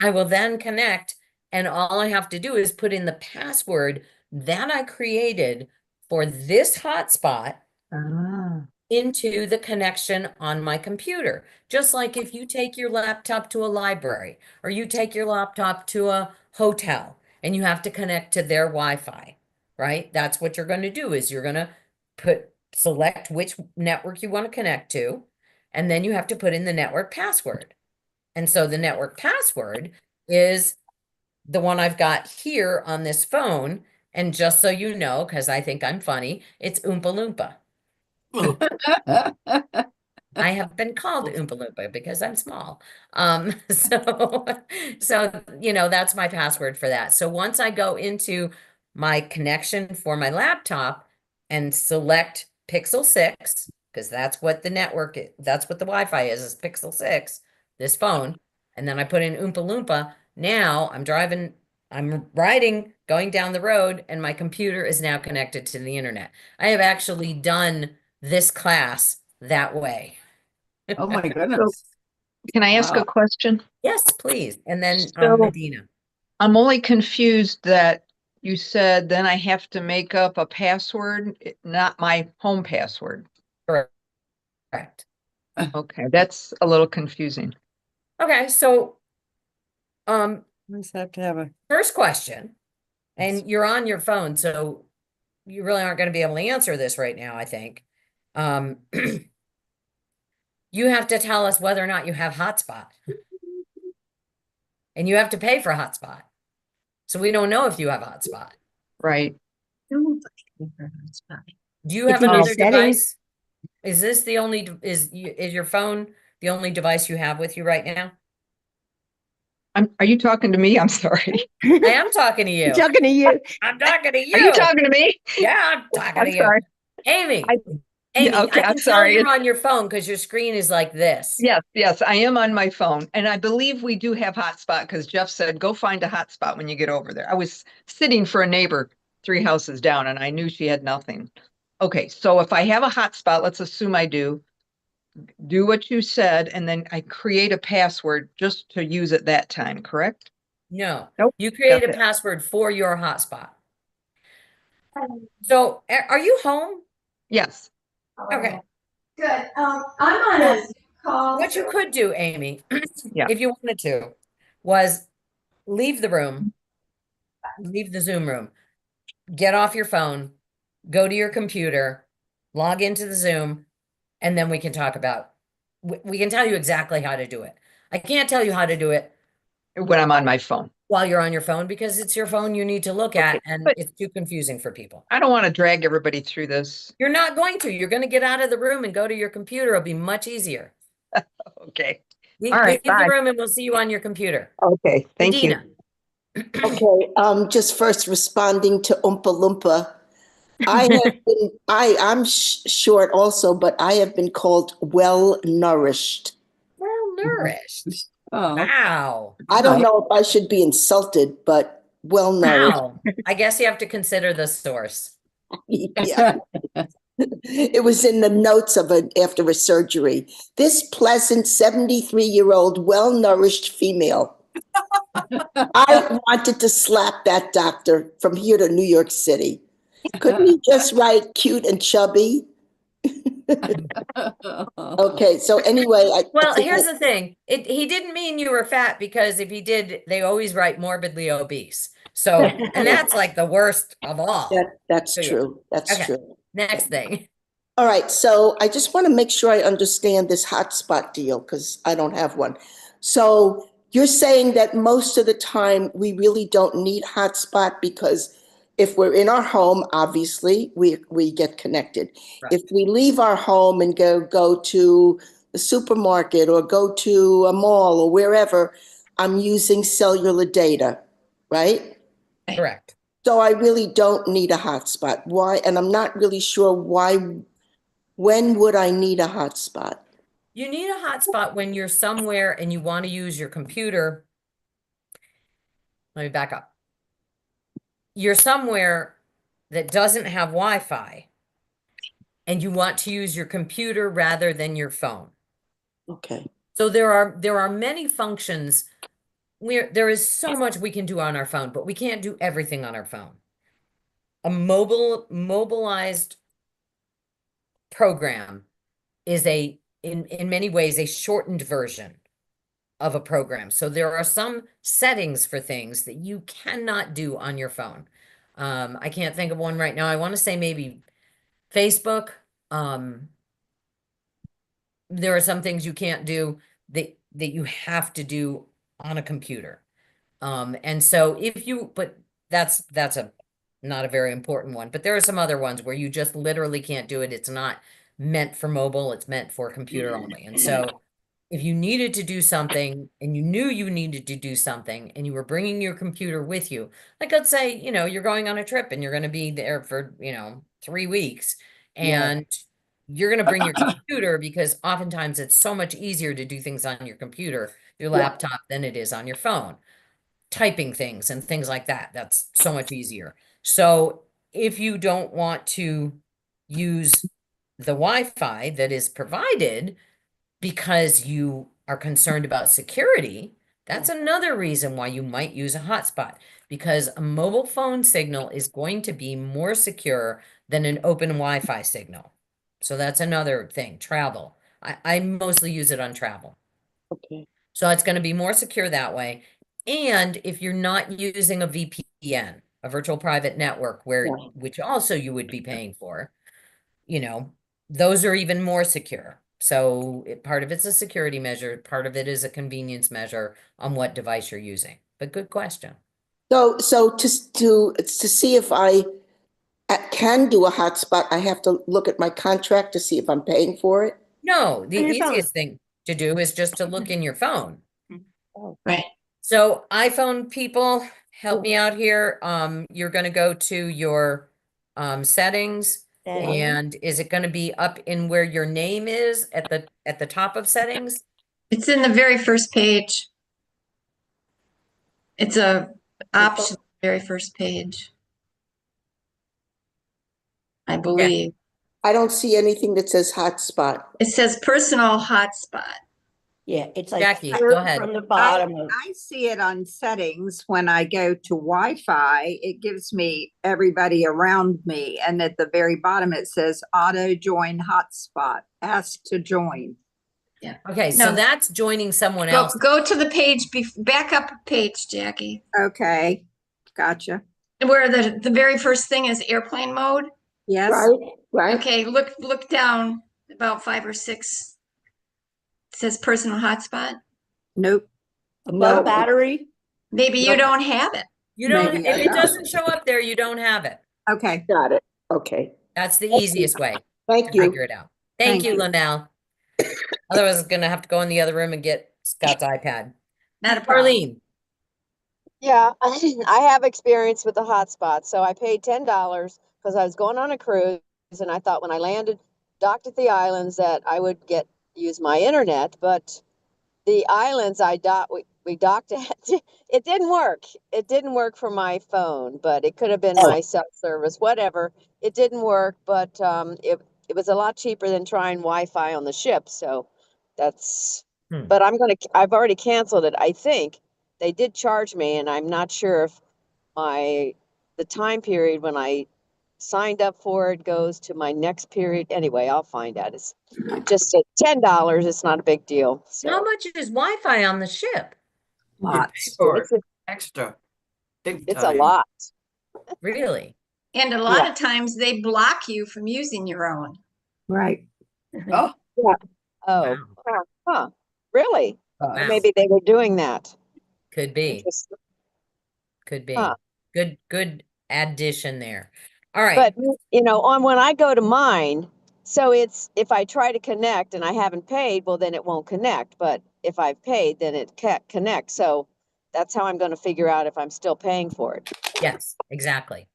I will then connect and all I have to do is put in the password that I created for this hotspot Ah. into the connection on my computer. Just like if you take your laptop to a library or you take your laptop to a hotel and you have to connect to their Wi-Fi, right? That's what you're going to do is you're going to select which network you want to connect to, and then you have to put in the network password. And so the network password is the one I've got here on this phone. And just so you know, because I think I'm funny, it's Oompa Loompa. I have been called Oompa Loompa because I'm small. So, that's my password for that. So once I go into my connection for my laptop and select Pixel 6, because that's what the that's what the Wi-Fi is Pixel 6, this phone. And then I put in Oompa Loompa. Now I'm riding, going down the road, and my computer is now connected to the internet. I have actually done this class that way. Oh my goodness. Can I ask Wow. a question? Yes, please. And then So- Medina. I'm only confused that you said then I have to make up a password, not my home password. Correct. Okay, that's a little confusing. Okay, so We just have to have a. first question, and you're on your phone, so you really aren't going to be able to answer this right now, I think. You have to tell us whether or not you have hotspot. And you have to pay for hotspot. So we don't know if you have hotspot. Right. Do you It's have in your another settings. device? Is this the only, is your phone the only device you have with you right now? Are you talking to me? I'm sorry. I am talking to you. I'm talking to you. I'm talking to you. Are you talking to me? Yeah, I'm talking I'm to you. sorry. Amy, I- Amy, Yeah, okay, I I'm can tell sorry. you're on your phone because your screen is like this. Yes, I am on my phone. And I believe we do have hotspot because Jeff said, go find a hotspot when you get over there. I was sitting for a neighbor 3 houses down and I knew she had nothing. Okay, so if I have a hotspot, let's assume I do what you said, and then I create a password just to use it that time, correct? No, Nope, you create got a that. password for your hotspot. So are you home? Yes. Okay. Good. I'm on a call. What you could do, Amy, Yeah. if you wanted to, was leave the room, leave the Zoom room, get off your phone, go to your computer, log into the Zoom, and then we can talk about, we can tell you exactly how to do it. I can't tell you how to do it When I'm on my phone. while you're on your phone because it's your phone you need to look at, and but- it's too confusing for people. I don't want to drag everybody through this. You're not going to. You're going to get out of the room and go to your computer. It'll be much easier. Okay. Leave, All right, leave the bye. room and we'll see you on your computer. Okay, thank you. Medina. Okay, just first responding to Oompa Loompa. I'm short also, but I have been called well nourished. Well nourished. Oh, Wow. I don't know if I should be insulted, but well nourished. Wow. I guess you have to consider the source. Yeah. It was in the notes of it after a surgery. This pleasant 73-year-old, well nourished female. I wanted to slap that doctor from here to New York City. Couldn't he just write cute and chubby? Okay, so anyway, Well, here's the thing. He didn't mean you were fat because if he did, they always write morbidly obese. So, and that's like the worst of all. that's So, yeah. true. That's Okay. true. Next thing. All right, so I just want to make sure I understand this hotspot deal because I don't have one. So you're saying that most of the time we really don't need hotspot because if we're in our home, obviously we get connected. Right. If we leave our home and go to the supermarket or go to a mall or wherever, I'm using cellular data, right? Correct. So I really don't need a hotspot. Why? And I'm not really sure why. When would I need a hotspot? You need a hotspot when you're somewhere and you want to use your computer. Let me back up. You're somewhere that doesn't have Wi-Fi and you want to use your computer rather than your phone. Okay. So there are many functions where there is so much we can do on our phone, but we can't do everything on our phone. A mobilized program is in many ways, a shortened version of a program. So there are some settings for things that you cannot do on your phone. I can't think of one right now. I want to say maybe Facebook. There are some things you can't do that you have to do on a computer. And so but that's not a very important one, but there are some other ones where you just literally can't do it. It's not meant for mobile, it's meant for computer only. And so if you needed to do something and you knew you needed to do something and you were bringing your computer with you, like let's say, you're going on a trip and you're going to be there for, 3 weeks Yeah. and you're going to bring your computer because oftentimes it's so much easier to do things on your computer, your laptop than it is on your phone. Typing things and things like that. That's so much easier. So if you don't want to use the Wi-Fi that is provided because you are concerned about security, that's another reason why you might use a hotspot, because a mobile phone signal is going to be more secure than an open Wi-Fi signal. So that's another thing. Travel. I mostly use it on travel. Okay. So it's going to be more secure that way. And if you're not using a VPN, a virtual private network, which also you would be paying for, those are even more secure. So part of it's a security measure, part of it is a convenience measure on what device you're using. But good question. So to see if I can do a hotspot, I have to look at my contract to see if I'm paying for it. No, the On your phone. easiest thing to do is just to look in your phone. Right. So iPhone people, help me out here. You're going to go to your settings, and is it going to be up in where your name is at the top of settings? It's in the very first page. It's a option, very first page. I believe. I don't see anything that says hotspot. It says personal hotspot. Yeah, it's like Jackie, go third ahead. from the bottom of, I see it on settings when I go to Wi-Fi. It gives me everybody around me, and at the very bottom it says auto join hotspot. Ask to join. Okay, so No. that's joining someone Go, else. go to the page, back up a page, Jackie, Okay, gotcha. where the very first thing is airplane mode. Yes. Right? Okay, look down about 5 or 6. It says personal hotspot. Nope. above battery. Maybe you don't have it. You don't, Maybe if I it don't. doesn't show up there, you don't have it. Okay. Got it. Okay. That's the easiest way Thank to you. figure it out. Thank Thank you, you. Linnell. Otherwise, it's gonna have to go in the other room and get Scott's iPad. Not a problem. Arlene, Yeah, I have experience with the hotspot. So I paid $10 because I was going on a cruise, and I thought when I landed, docked at the islands, that I would use my internet. But the islands we docked at, it didn't work. It didn't work for my phone, but it could have been my cell service, whatever. It didn't work, but it was a lot cheaper than trying Wi-Fi on the ship. So that's. But I've already canceled it. I think they did charge me, and I'm not sure if the time period when I signed up for it goes to my next period. Anyway, I'll find out. It's just $10. It's not a big deal. So how much is Wi-Fi on the ship? Lots. Extra. Big it's a time. lot. Really? And a lot of times they block you from using your own. Right. Oh, Oh, huh. Really? Wow. Maybe they were doing that. Could be. Interesting. Could be. Huh. Good addition there. All right. But on when I go to mine, so it's if I try to connect and I haven't paid, well then it won't connect. But if I've paid, then it can't connect. So that's how I'm going to figure out if I'm still paying for it. Yes, exactly.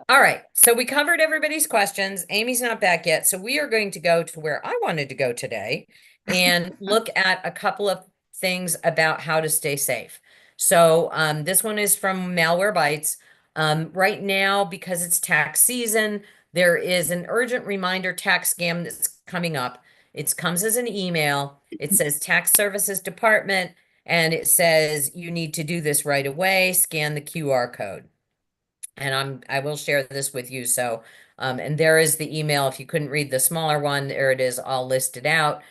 All right. So we covered everybody's questions. Amy's not back yet. So we are going to go to where I wanted to go today and look at a couple of things about how to stay safe. So this one is from Malwarebytes. Right now, because it's tax season, there is an urgent reminder tax scam that's coming up. It comes as an email. It says Tax Services Department, and it says you need to do this right away. Scan the QR code. and I will share this with you. So, and there is the email. If you couldn't read the smaller one, there it is all listed out.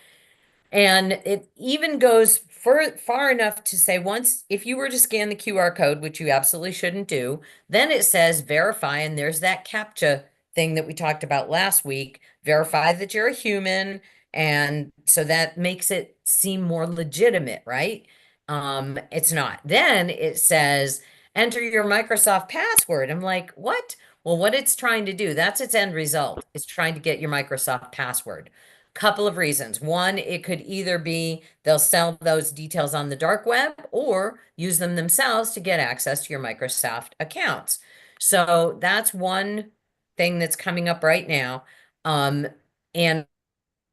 And it even goes far enough to say once, if you were to scan the QR code, which you absolutely shouldn't do, then it says verify, and there's that CAPTCHA thing that we talked about last week. Verify that you're a human, and so that makes it seem more legitimate, right? It's not. Then it says enter your Microsoft password. I'm like, what? Well, what it's trying to do, that's its end result. It's trying to get your Microsoft password. Couple of reasons. One, it could either be they'll sell those details on the dark web or use them themselves to get access to your Microsoft accounts. So that's one thing that's coming up right now. And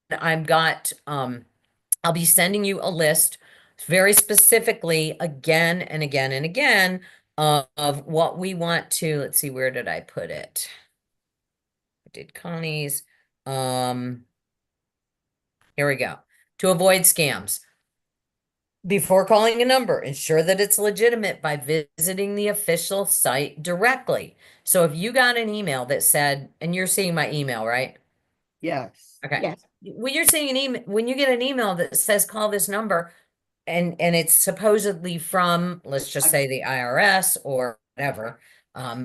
I'll be sending you a list very specifically again and again and again of what we want to, let's see, where did I put it? I did Connie's. Here we go. To avoid scams. Before calling a number, ensure that it's legitimate by visiting the official site directly. So if you got an email that said, and you're seeing my email, right? Yes. Okay. Yes. When you're seeing an email, when you get an email that says call this number, and it's supposedly from, let's just say the IRS or whatever,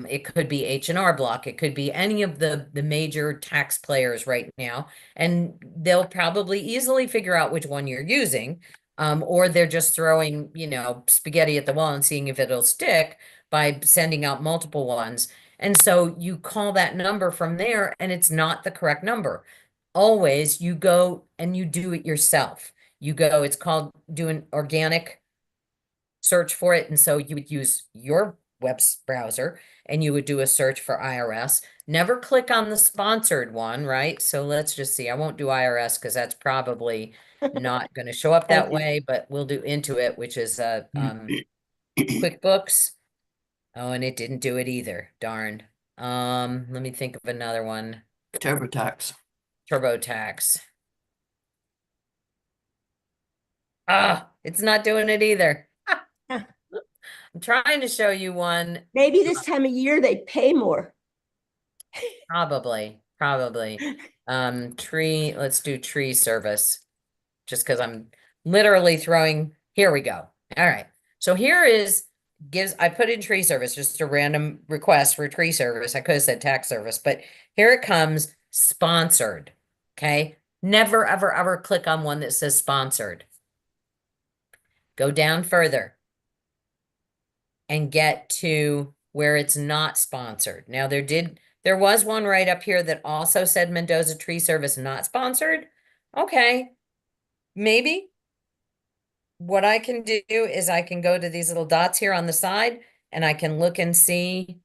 it could be H&R Block, it could be any of the major tax players right now, and they'll probably easily figure out which one you're using, or they're just throwing, you know, spaghetti at the wall and seeing if it'll stick by sending out multiple ones. And so you call that number from there, and it's not the correct number. Always you go and you do it yourself. You go, it's called do an organic search for it. And so you would use your web browser and you would do a search for IRS. Never click on the sponsored one, right? So let's just see. I won't do IRS because that's probably not going to show up that Thank you. way, but we'll do Intuit, which is QuickBooks. Oh, and it didn't do it either. Darn. Let me think of another one. TurboTax. TurboTax. Ah, it's not doing it either. I'm trying to show you one. Maybe this time of year they pay more. Probably. Tree, let's do tree service. Just because I'm literally throwing, here we go. All right. So here is, I put in tree service, just a random request for tree service. I could have said tax service, but here it comes, sponsored. Okay. Never, ever, ever click on one that says sponsored. Go down further and get to where it's not sponsored. Now there was one right up here that also said Mendoza Tree Service not sponsored. Okay, maybe. What I can do is I can go to these little dots here on the side and I can look and see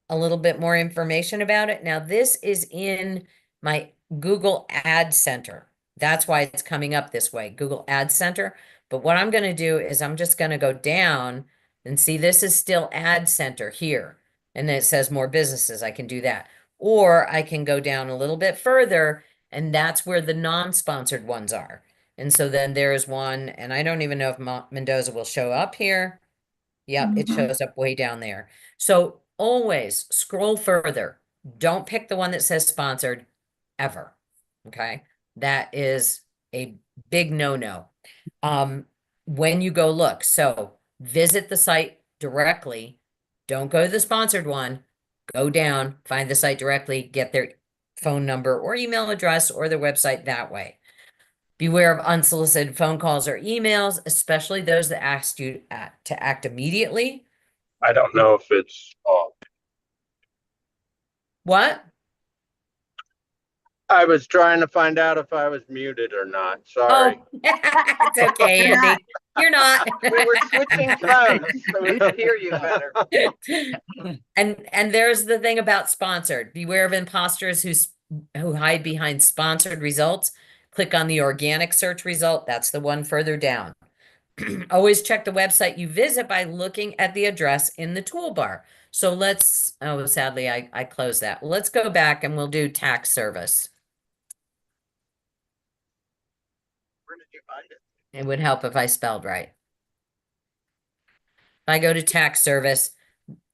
a little bit more information about it. Now this is in my Google Ad Center. That's why it's coming up this way, Google Ad Center. But what I'm going to do is I'm just going to go down and see this is still Ad Center here. And then it says more businesses. I can do that. Or I can go down a little bit further and that's where the non-sponsored ones are. And so then there's one, and I don't even know if Mendoza will show up here. Yep, it shows up way down there. So always scroll further. Don't pick the one that says sponsored ever. Okay. That is a big no-no. When you go look, so visit the site directly. Don't go to the sponsored one. Go down, find the site directly, get their phone number or email address or their website that way. Beware of unsolicited phone calls or emails, especially those that ask you to act immediately. I don't know if it's off. What? I was trying to find out if I was muted or not. Sorry. Oh, it's okay, Andy. You're not. We were switching phones, so we could hear you better. And there's the thing about sponsored. Beware of imposters who hide behind sponsored results. Click on the organic search result. That's the one further down. Always check the website you visit by looking at the address in the toolbar. So sadly, I closed that. Let's go back and we'll do tax service. Where did you find it? It would help if I spelled right. If I go to tax service,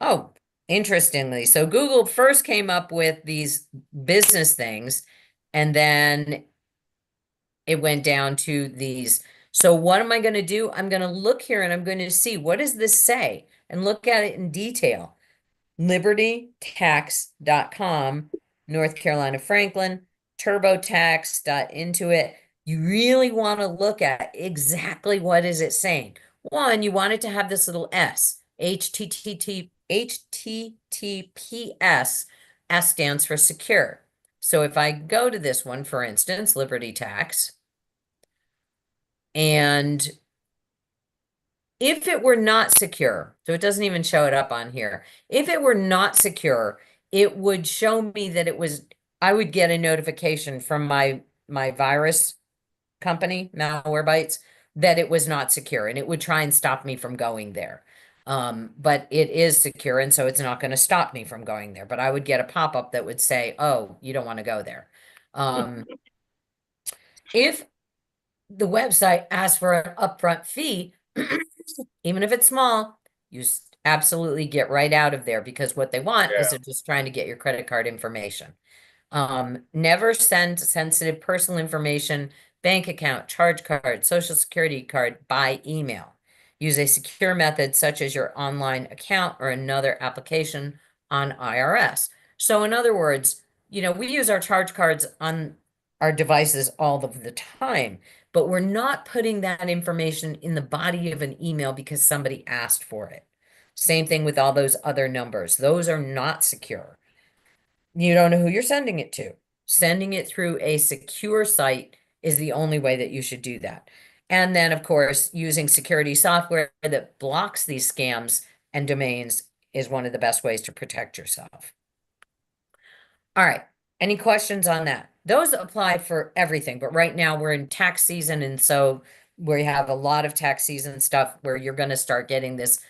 oh, interestingly, so Google first came up with these business things, and then it went down to these. So what am I going to do? I'm going to look here and I'm going to see, what does this say, and look at it in detail. LibertyTax.com, North Carolina Franklin, TurboTax.intuit. You really want to look at exactly what is it saying. One, you want it to have this little S, HTTPS. S stands for secure. So if I go to this one, for instance, Liberty Tax, and if it were not secure, so it doesn't even show it up on here. If it were not secure, it would show me that it was, I would get a notification from my virus company, Malwarebytes, that it was not secure, and it would try and stop me from going there. But it is secure, and so it's not going to stop me from going there. But I would get a pop-up that would say, oh, you don't want to go there. If the website asks for an upfront fee, even if it's small, you absolutely get right out of there, because what they want is they're just trying to get your credit card information. Never send sensitive personal information, bank account, charge card, social security card by email. Use a secure method such as your online account or another application on IRS. So in other words, we use our charge cards on our devices all of the time, but we're not putting that information in the body of an email because somebody asked for it. Same thing with all those other numbers. Those are not secure. You don't know who you're sending it to. Sending it through a secure site is the only way that you should do that. And then, of course, using security software that blocks these scams and domains is one of the best ways to protect yourself. All right. Any questions on that? Those apply for everything, but right now we're in tax season, and so we have a lot of tax season stuff where you're going to start getting this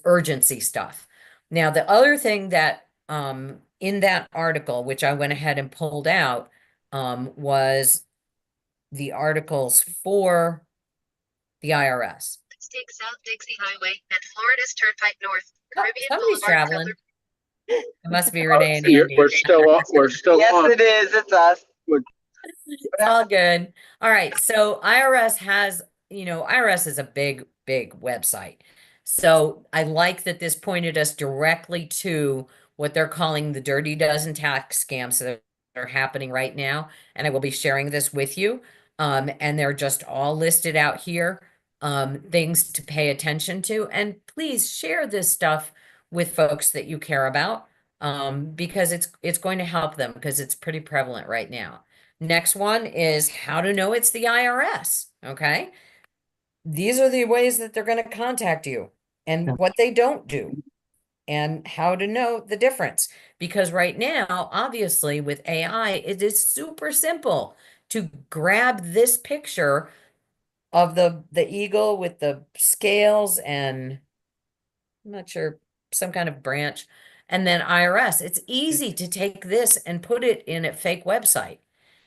urgency stuff. Now, the other thing that in that article, which I went ahead and pulled out, was the articles for the IRS. Take South Dixie Highway and Florida's Turnpike North. Caribbean Somebody's Boulevard, traveling. Cutler- It must be Renee and You're- Andy. We're still on. We're still Yes, on. it is. It's us. It's all good. All right. So IRS has, IRS is a big, big website. So I like that this pointed us directly to what they're calling the dirty dozen tax scams that are happening right now. And I will be sharing this with you. And they're just all listed out here, things to pay attention to. And please share this stuff with folks that you care about, because it's going to help them, because it's pretty prevalent right now. Next one is how to know it's the IRS. Okay. These are the ways that they're going to contact you and what they don't do, and how to know the difference. Because right now, obviously with AI, it is super simple to grab this picture of the eagle with the scales and I'm not sure, some kind of branch, and then IRS. It's easy to take this and put it in a fake website.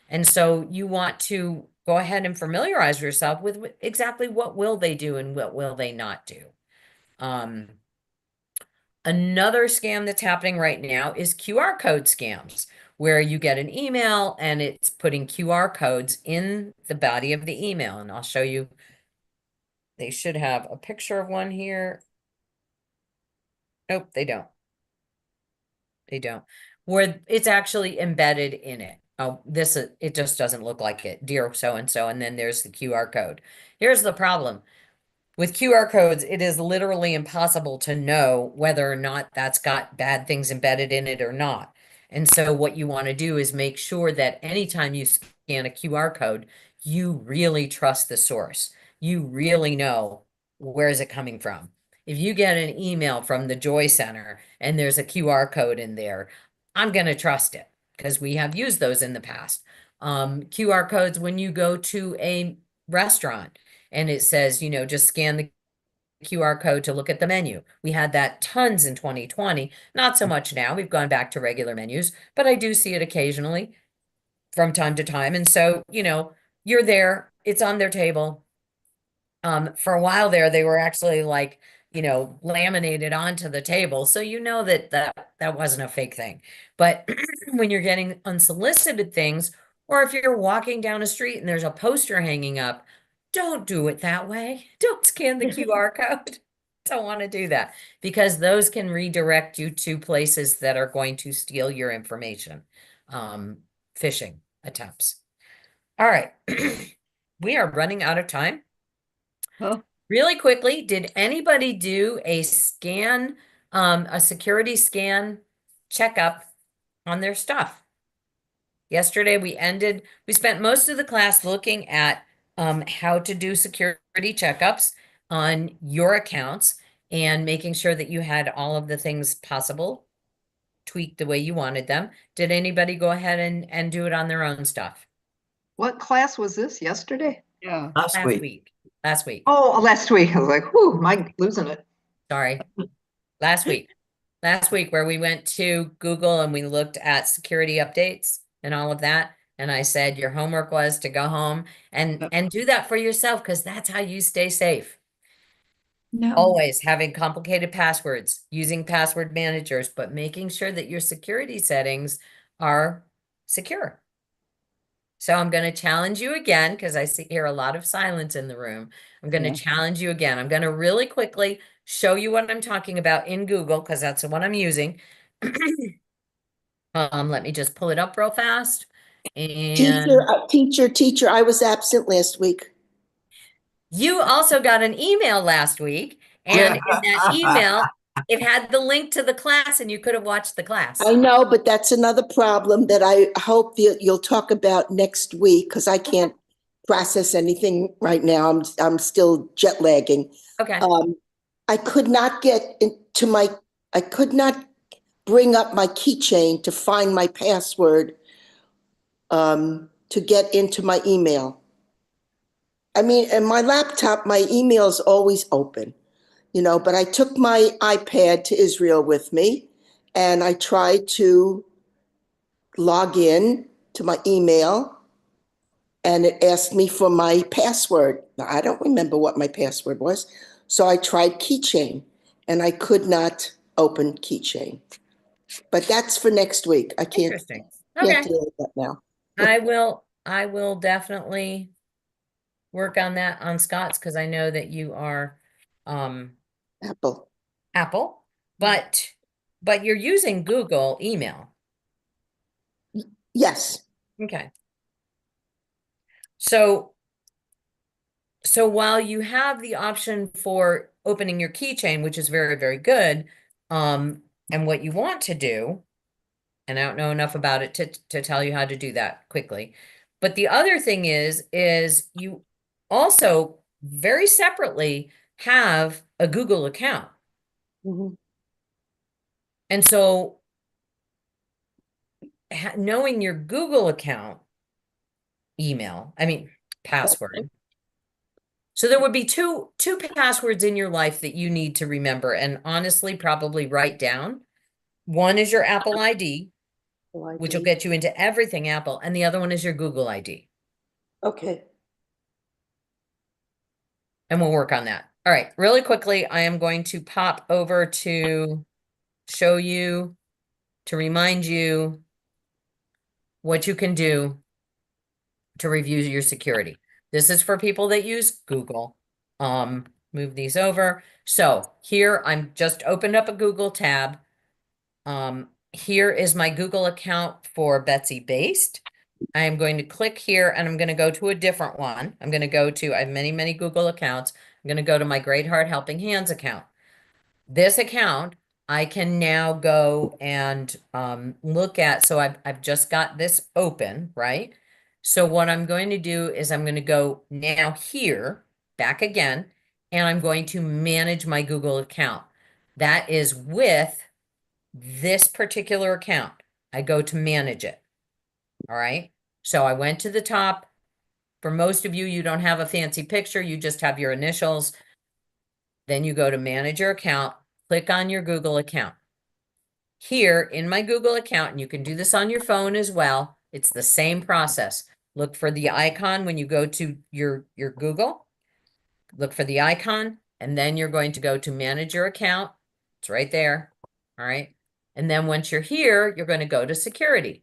And so you want to go ahead and familiarize yourself with exactly what will they do and what will they not do. Another scam that's happening right now is QR code scams, where you get an email and it's putting QR codes in the body of the email. And I'll show you, they should have a picture of one here. Nope, they don't. They don't. Where it's actually embedded in it. Oh, it just doesn't look like it. Dear so-and-so, and then there's the QR code. Here's the problem. With QR codes, it is literally impossible to know whether or not that's got bad things embedded in it or not. And so what you want to do is make sure that anytime you scan a QR code, you really trust the source. You really know, where is it coming from? If you get an email from the Joy Center and there's a QR code in there, I'm going to trust it, because we have used those in the past. QR codes when you go to a restaurant and it says, just scan the QR code to look at the menu. We had that tons in 2020, not so much now. We've gone back to regular menus, but I do see it occasionally from time to time. And so, you're there, it's on their table. For a while there, they were actually like, you know, laminated onto the table. So you know that that wasn't a fake thing. But when you're getting unsolicited things, or if you're walking down a street and there's a poster hanging up, don't do it that way. Don't scan the QR code. Don't want to do that because those can redirect you to places that are going to steal your information. Phishing attempts. All right. We are running out of time. Oh. Really quickly, did anybody do a scan, a security scan checkup on their stuff? Yesterday, we spent most of the class looking at how to do security checkups on your accounts and making sure that you had all of the things possible tweaked the way you wanted them. Did anybody go ahead and do it on their own stuff? What class was this yesterday? Yeah. Last week. Last week. Oh, last week. I was like, whew, am I losing it? Sorry. Last week. Last week where we went to Google and we looked at security updates and all of that. And I said your homework was to go home and do that for yourself because that's how you stay safe. No. Always having complicated passwords, using password managers, but making sure that your security settings are secure. So I'm going to challenge you again because I hear a lot of silence in the room. I'm going to challenge you again. I'm going to really quickly show you what I'm talking about in Google because that's the one I'm using. Let me just pull it up real fast. And Teacher, I was absent last week. you also got an email last week, and in that email, it had the link to the class, and you could have watched the class. I know, but that's another problem that I hope you'll talk about next week because I can't process anything right now. I'm still jet lagging. Okay. I could not I could not bring up my keychain to find my password to get into my email. I mean, and my laptop, my email is always open, you know, but I took my iPad to Israel with me and I tried to log in to my email and it asked me for my password. Now, I don't remember what my password was. So I tried Keychain and I could not open Keychain. But that's for next week. I can't, Interesting. can't Okay. deal with that now. I will definitely work on that on Scott's because I know that you are Apple. but you're using Google email. Yes. Okay. So while you have the option for opening your keychain, which is very, very good, and what you want to do, and I don't know enough about it to tell you how to do that quickly. But the other thing is you also very separately have a Google account. Mhm. And so knowing your Google account password. So there would be two passwords in your life that you need to remember and honestly probably write down. One is your Apple ID, which will get you into everything Apple, and the other one is your Google ID. Okay. And we'll work on that. All right, really quickly, I am going to pop over to show you, to remind you what you can do to review your security. This is for people that use Google. Move these over. So here I'm just opened up a Google tab. Here is my Google account for Betsy Based. I am going to click here and I'm going to go to a different one. I'm going to go to, I have many, many Google accounts. I'm going to go to my Great Heart Helping Hands account. This account, I can now go and look at, so I've just got this open, right? So what I'm going to do is I'm going to go now here, back again, and I'm going to manage my Google account. That is with this particular account. I go to manage it. All right. So I went to the top. For most of you, you don't have a fancy picture. You just have your initials. Then you go to manage your account, click on your Google account. Here in my Google account, and you can do this on your phone as well, it's the same process. Look for the icon when you go to your Google. Look for the icon, And then you're going to go to manage your account. It's right there. All right. And then once you're here, you're going to go to security.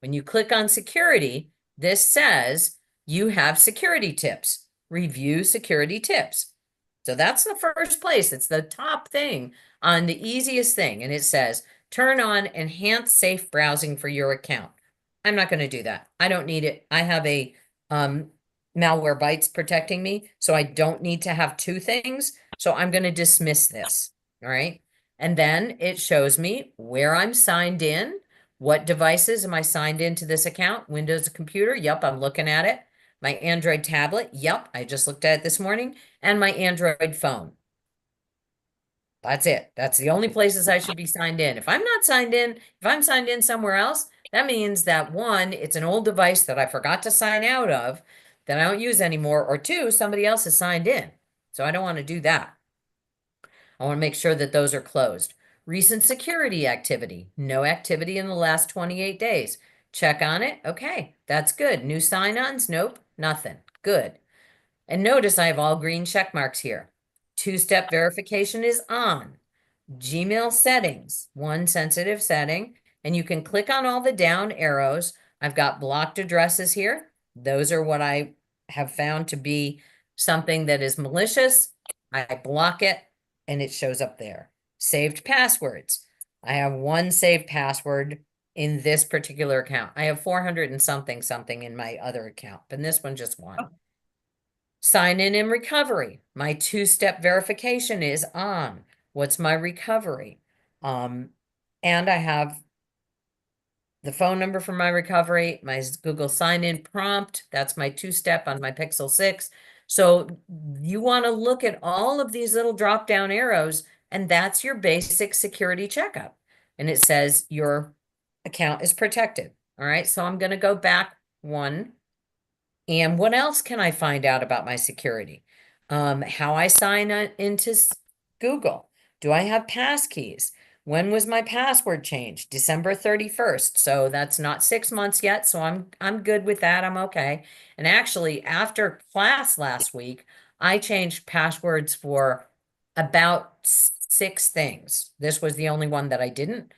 When you click on security, this says you have security tips. Review security tips. So that's the first place. It's the top thing on the easiest thing. And it says, turn on enhanced safe browsing for your account. I'm not going to do that. I don't need it. I have a Malwarebytes protecting me, so I don't need to have two things. So I'm going to dismiss this. All right. And then it shows me where I'm signed in. What devices am I signed into this account? Windows computer? Yep, I'm looking at it. My Android tablet? Yep, I just looked at it this morning. And my Android phone. That's it. That's the only places I should be signed in. If I'm not signed in, if I'm signed in somewhere else, that means that one, it's an old device that I forgot to sign out of that I don't use anymore, or two, somebody else is signed in. So I don't want to do that. I want to make sure that those are closed. Recent security activity. No activity in the last 28 days. Check on it. Okay, that's good. New sign-ons? Nope, nothing. Good. And notice I have all green check marks here. Two-step verification is on. Gmail settings, one sensitive setting, and you can click on all the down arrows. I've got blocked addresses here. Those are what I have found to be something that is malicious. I block it and it shows up there. Saved passwords. I have one saved password in this particular account. I have 400 and something in my other account, but in this one just one. Sign in recovery. My two-step verification is on. What's my recovery? And I have the phone number for my recovery, my Google sign-in prompt. That's my two-step on my Pixel 6. So you want to look at all of these little drop-down arrows, and that's your basic security checkup. And it says your account is protected. All right, so I'm going to go back one. And what else can I find out about my security? How I sign into Google. Do I have passkeys? When was my password changed? December 31st. So that's not 6 months yet. So I'm good with that. I'm okay. And actually, after class last week, I changed passwords for about 6 things. This was the only one that I didn't.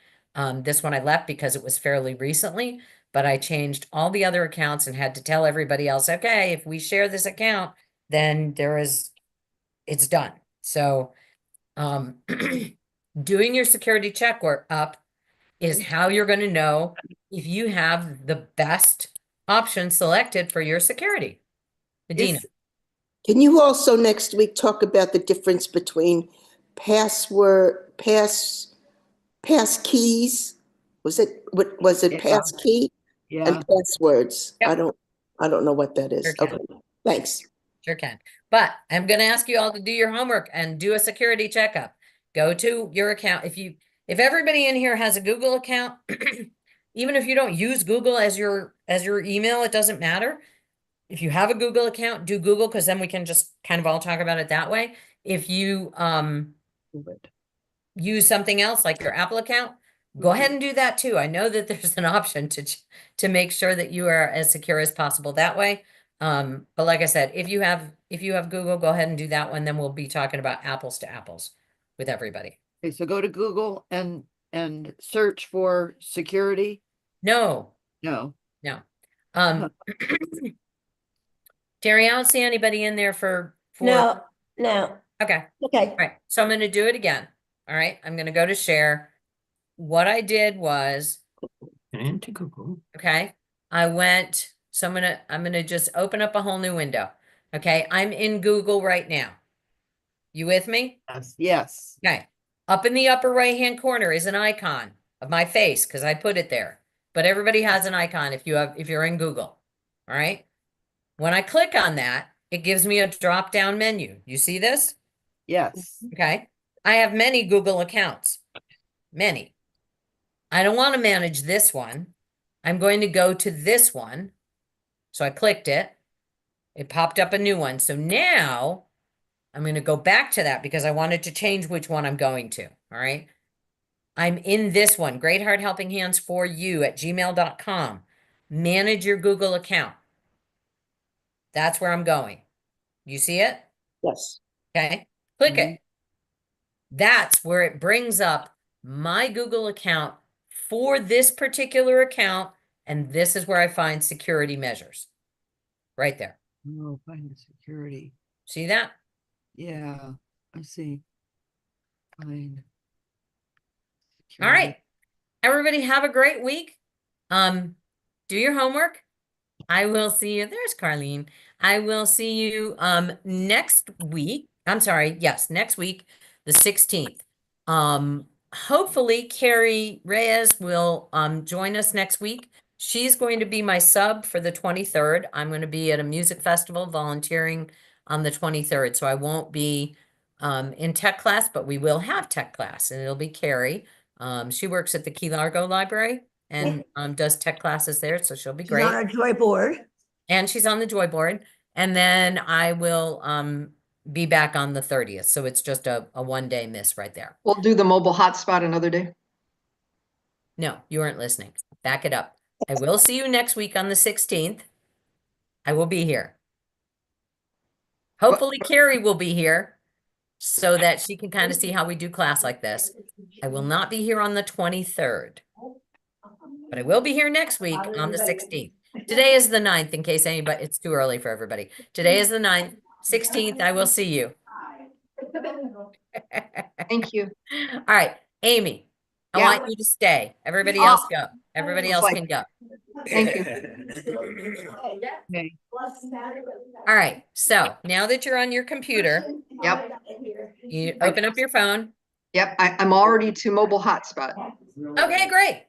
This one I left because it was fairly recently. But I changed all the other accounts and had to tell everybody else, okay, if we share this account, then it's done. So doing your security check up is how you're going to know if you have the best option selected for your security. Medina. Can you also next week talk about the difference between pass keys? Was it pass key? Yeah. And passwords. Yep. I don't know what that is. Sure can. Okay. Thanks. Sure can. But I'm going to ask you all to do your homework and do a security checkup. Go to your account. If everybody in here has a Google account, even if you don't use Google as your email, it doesn't matter. If you have a Google account, do Google, because then we can just kind of all talk about it that way. If you use something else like your Apple account, go ahead and do that too. I know that there's an option to make sure that you are as secure as possible that way. But like I said, if you have Google, go ahead and do that one. Then we'll be talking about apples to apples with everybody. Okay, so go to Google and search for security. No. Terry, I don't see anybody in there for No. Okay. Okay. All right. So I'm going to do it again. All right. I'm going to go to share. What I did was Into Google. okay. I went, so I'm gonna just open up a whole new window. Okay, I'm in Google right now. You with me? Yes. Okay. Up in the upper right-hand corner is an icon of my face because I put it there. But everybody has an icon if you're in Google. All right. When I click on that, it gives me a drop-down menu. You see this? Yes. Okay. I have many Google accounts. Many. I don't want to manage this one. I'm going to go to this one. So I clicked it. It popped up a new one. So now I'm going to go back to that because I wanted to change which one I'm going to. All right. I'm in this one, Great Heart Helping Hands for You at gmail.com. Manage your Google account. That's where I'm going. You see it? Yes. Okay, click Mhm. it. That's where it brings up my Google account for this particular account. And this is where I find security measures. Right there. Oh, find the security. See that? Yeah, I see. Find. All right. Everybody have a great week. Do your homework. I will see you. There's Carlene. I will see you next week. I'm sorry. Yes, next week, the 16th. Hopefully Carrie Reyes will join us next week. She's going to be my sub for the 23rd. I'm going to be at a music festival volunteering on the 23rd. So I won't be in tech class, but we will have tech class, and it'll be Carrie. She works at the Key Largo Library and does tech classes there, so she'll be She's great. on our joy board. And she's on the Joy board. And then I will be back on the 30th. So it's just a 1-day miss right there. We'll do the mobile hotspot another day. No, you weren't listening. Back it up. I will see you next week on the 16th. I will be here. Hopefully Carrie will be here so that she can kind of see how we do class like this. I will not be here on the 23rd, but I will be here next week on the 16th. Today is the 9th, in case anybody, it's too early for everybody. Today is the 9th, 16th, I will see you. Thank you. All right, Amy, I Yeah. want you to stay. Everybody Oh. else go. Everybody It's else like- can go. Thank you. Okay. All right, so now that you're on your computer, Yep. you open up your phone. Yep, I'm already to mobile hotspot. So Okay, great.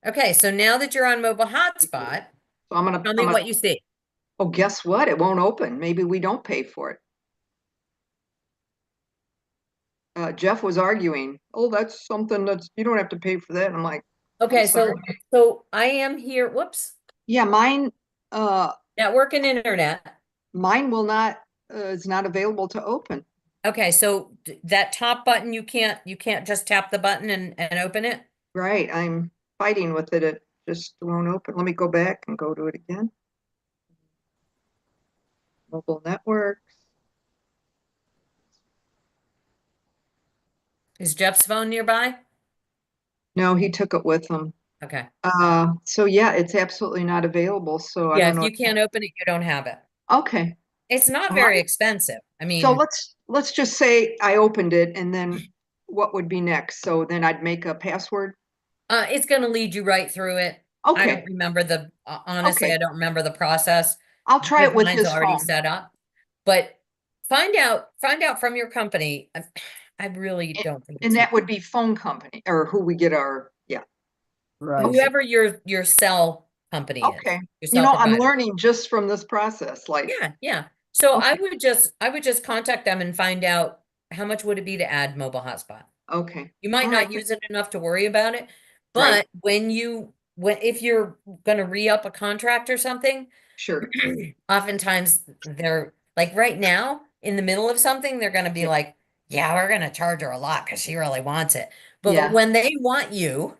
Okay, so now that you're on mobile hotspot, I'm gonna, tell me what you see. oh, guess what? It won't open. Maybe we don't pay for it. Jeff was arguing, oh, that's something that's, you don't have to pay for that. And I'm like, Okay, so sorry. I am here. Whoops. yeah, mine, Network and internet. mine will not, is not available to open. Okay, so that top button, you can't just tap the button and open it? Right, I'm fighting with it. It just won't open. Let me go back and go to it again. Mobile networks. Is Jeff's phone nearby? No, he took it with him. Okay. So yeah, it's absolutely not available. So I Yeah, don't if know. you can't open it, you don't have it. Okay, It's not All very right. expensive. I mean, so let's just say I opened it, and then what would be next? So then I'd make a password. it's gonna lead you right through it. I Okay, don't remember honestly, Okay. I don't remember the process. I'll try it because with mine's his already phone. set up. But find out from your company. I really don't think And it's that would be phone company or who we get our, yeah. Right. whoever your cell company is. Okay. your You cell know, I'm provider. learning just from this process, like, Yeah. So Okay. I would just contact them and find out how much would it be to add mobile hotspot. okay, You might All not right. use it enough to worry about it, Right. but if you're gonna re-up a contract or something, sure. oftentimes they're like right now in the middle of something, they're gonna be Yeah. like, yeah, we're gonna charge her a lot because she really wants it. But Yeah. when they want you,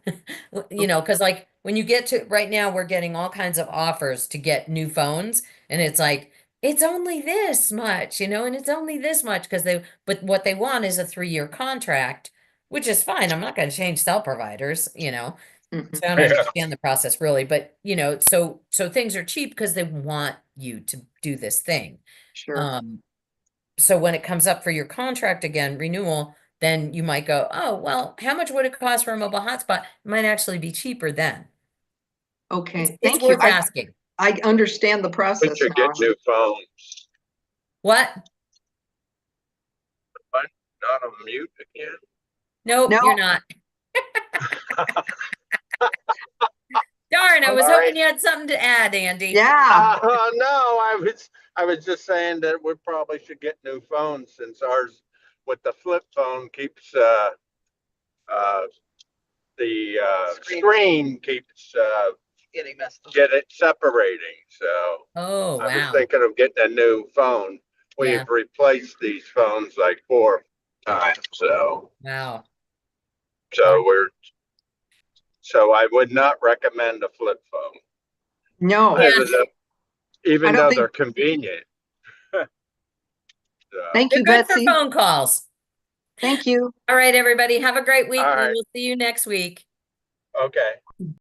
you know, because like when you get to right now, we're getting all kinds of offers to get new phones, and it's like, it's only this much, you know, and it's only this much but what they want is a 3-year contract, which is fine. I'm not gonna change cell providers, you know. Mhm. So I don't understand the process really, but you know, so things are cheap because they want you to do this thing. Sure. So when it comes up for your contract again, renewal, then you might go, oh, well, how much would it cost for a mobile hotspot? It might actually be cheaper then. Okay, It's thank you. worth asking. I understand the We process should now. get new phones. What? Not on mute again. Nope, No. you're not. Darn, I was All hoping you had something to add, Andy. Yeah, No, I was just saying that we probably should get new phones since ours with the flip phone keeps the screen keeps get it separating. So Oh, I was wow. thinking of getting a new phone. We've Yeah. replaced these phones like 4 times. Wow. So I would not recommend a flip phone. no, Yeah. Even I don't though think- they're convenient. Thank They're you, good for Betsy. phone calls. Thank you. All right, everybody, have a great week. All We right. will see you next week. Okay.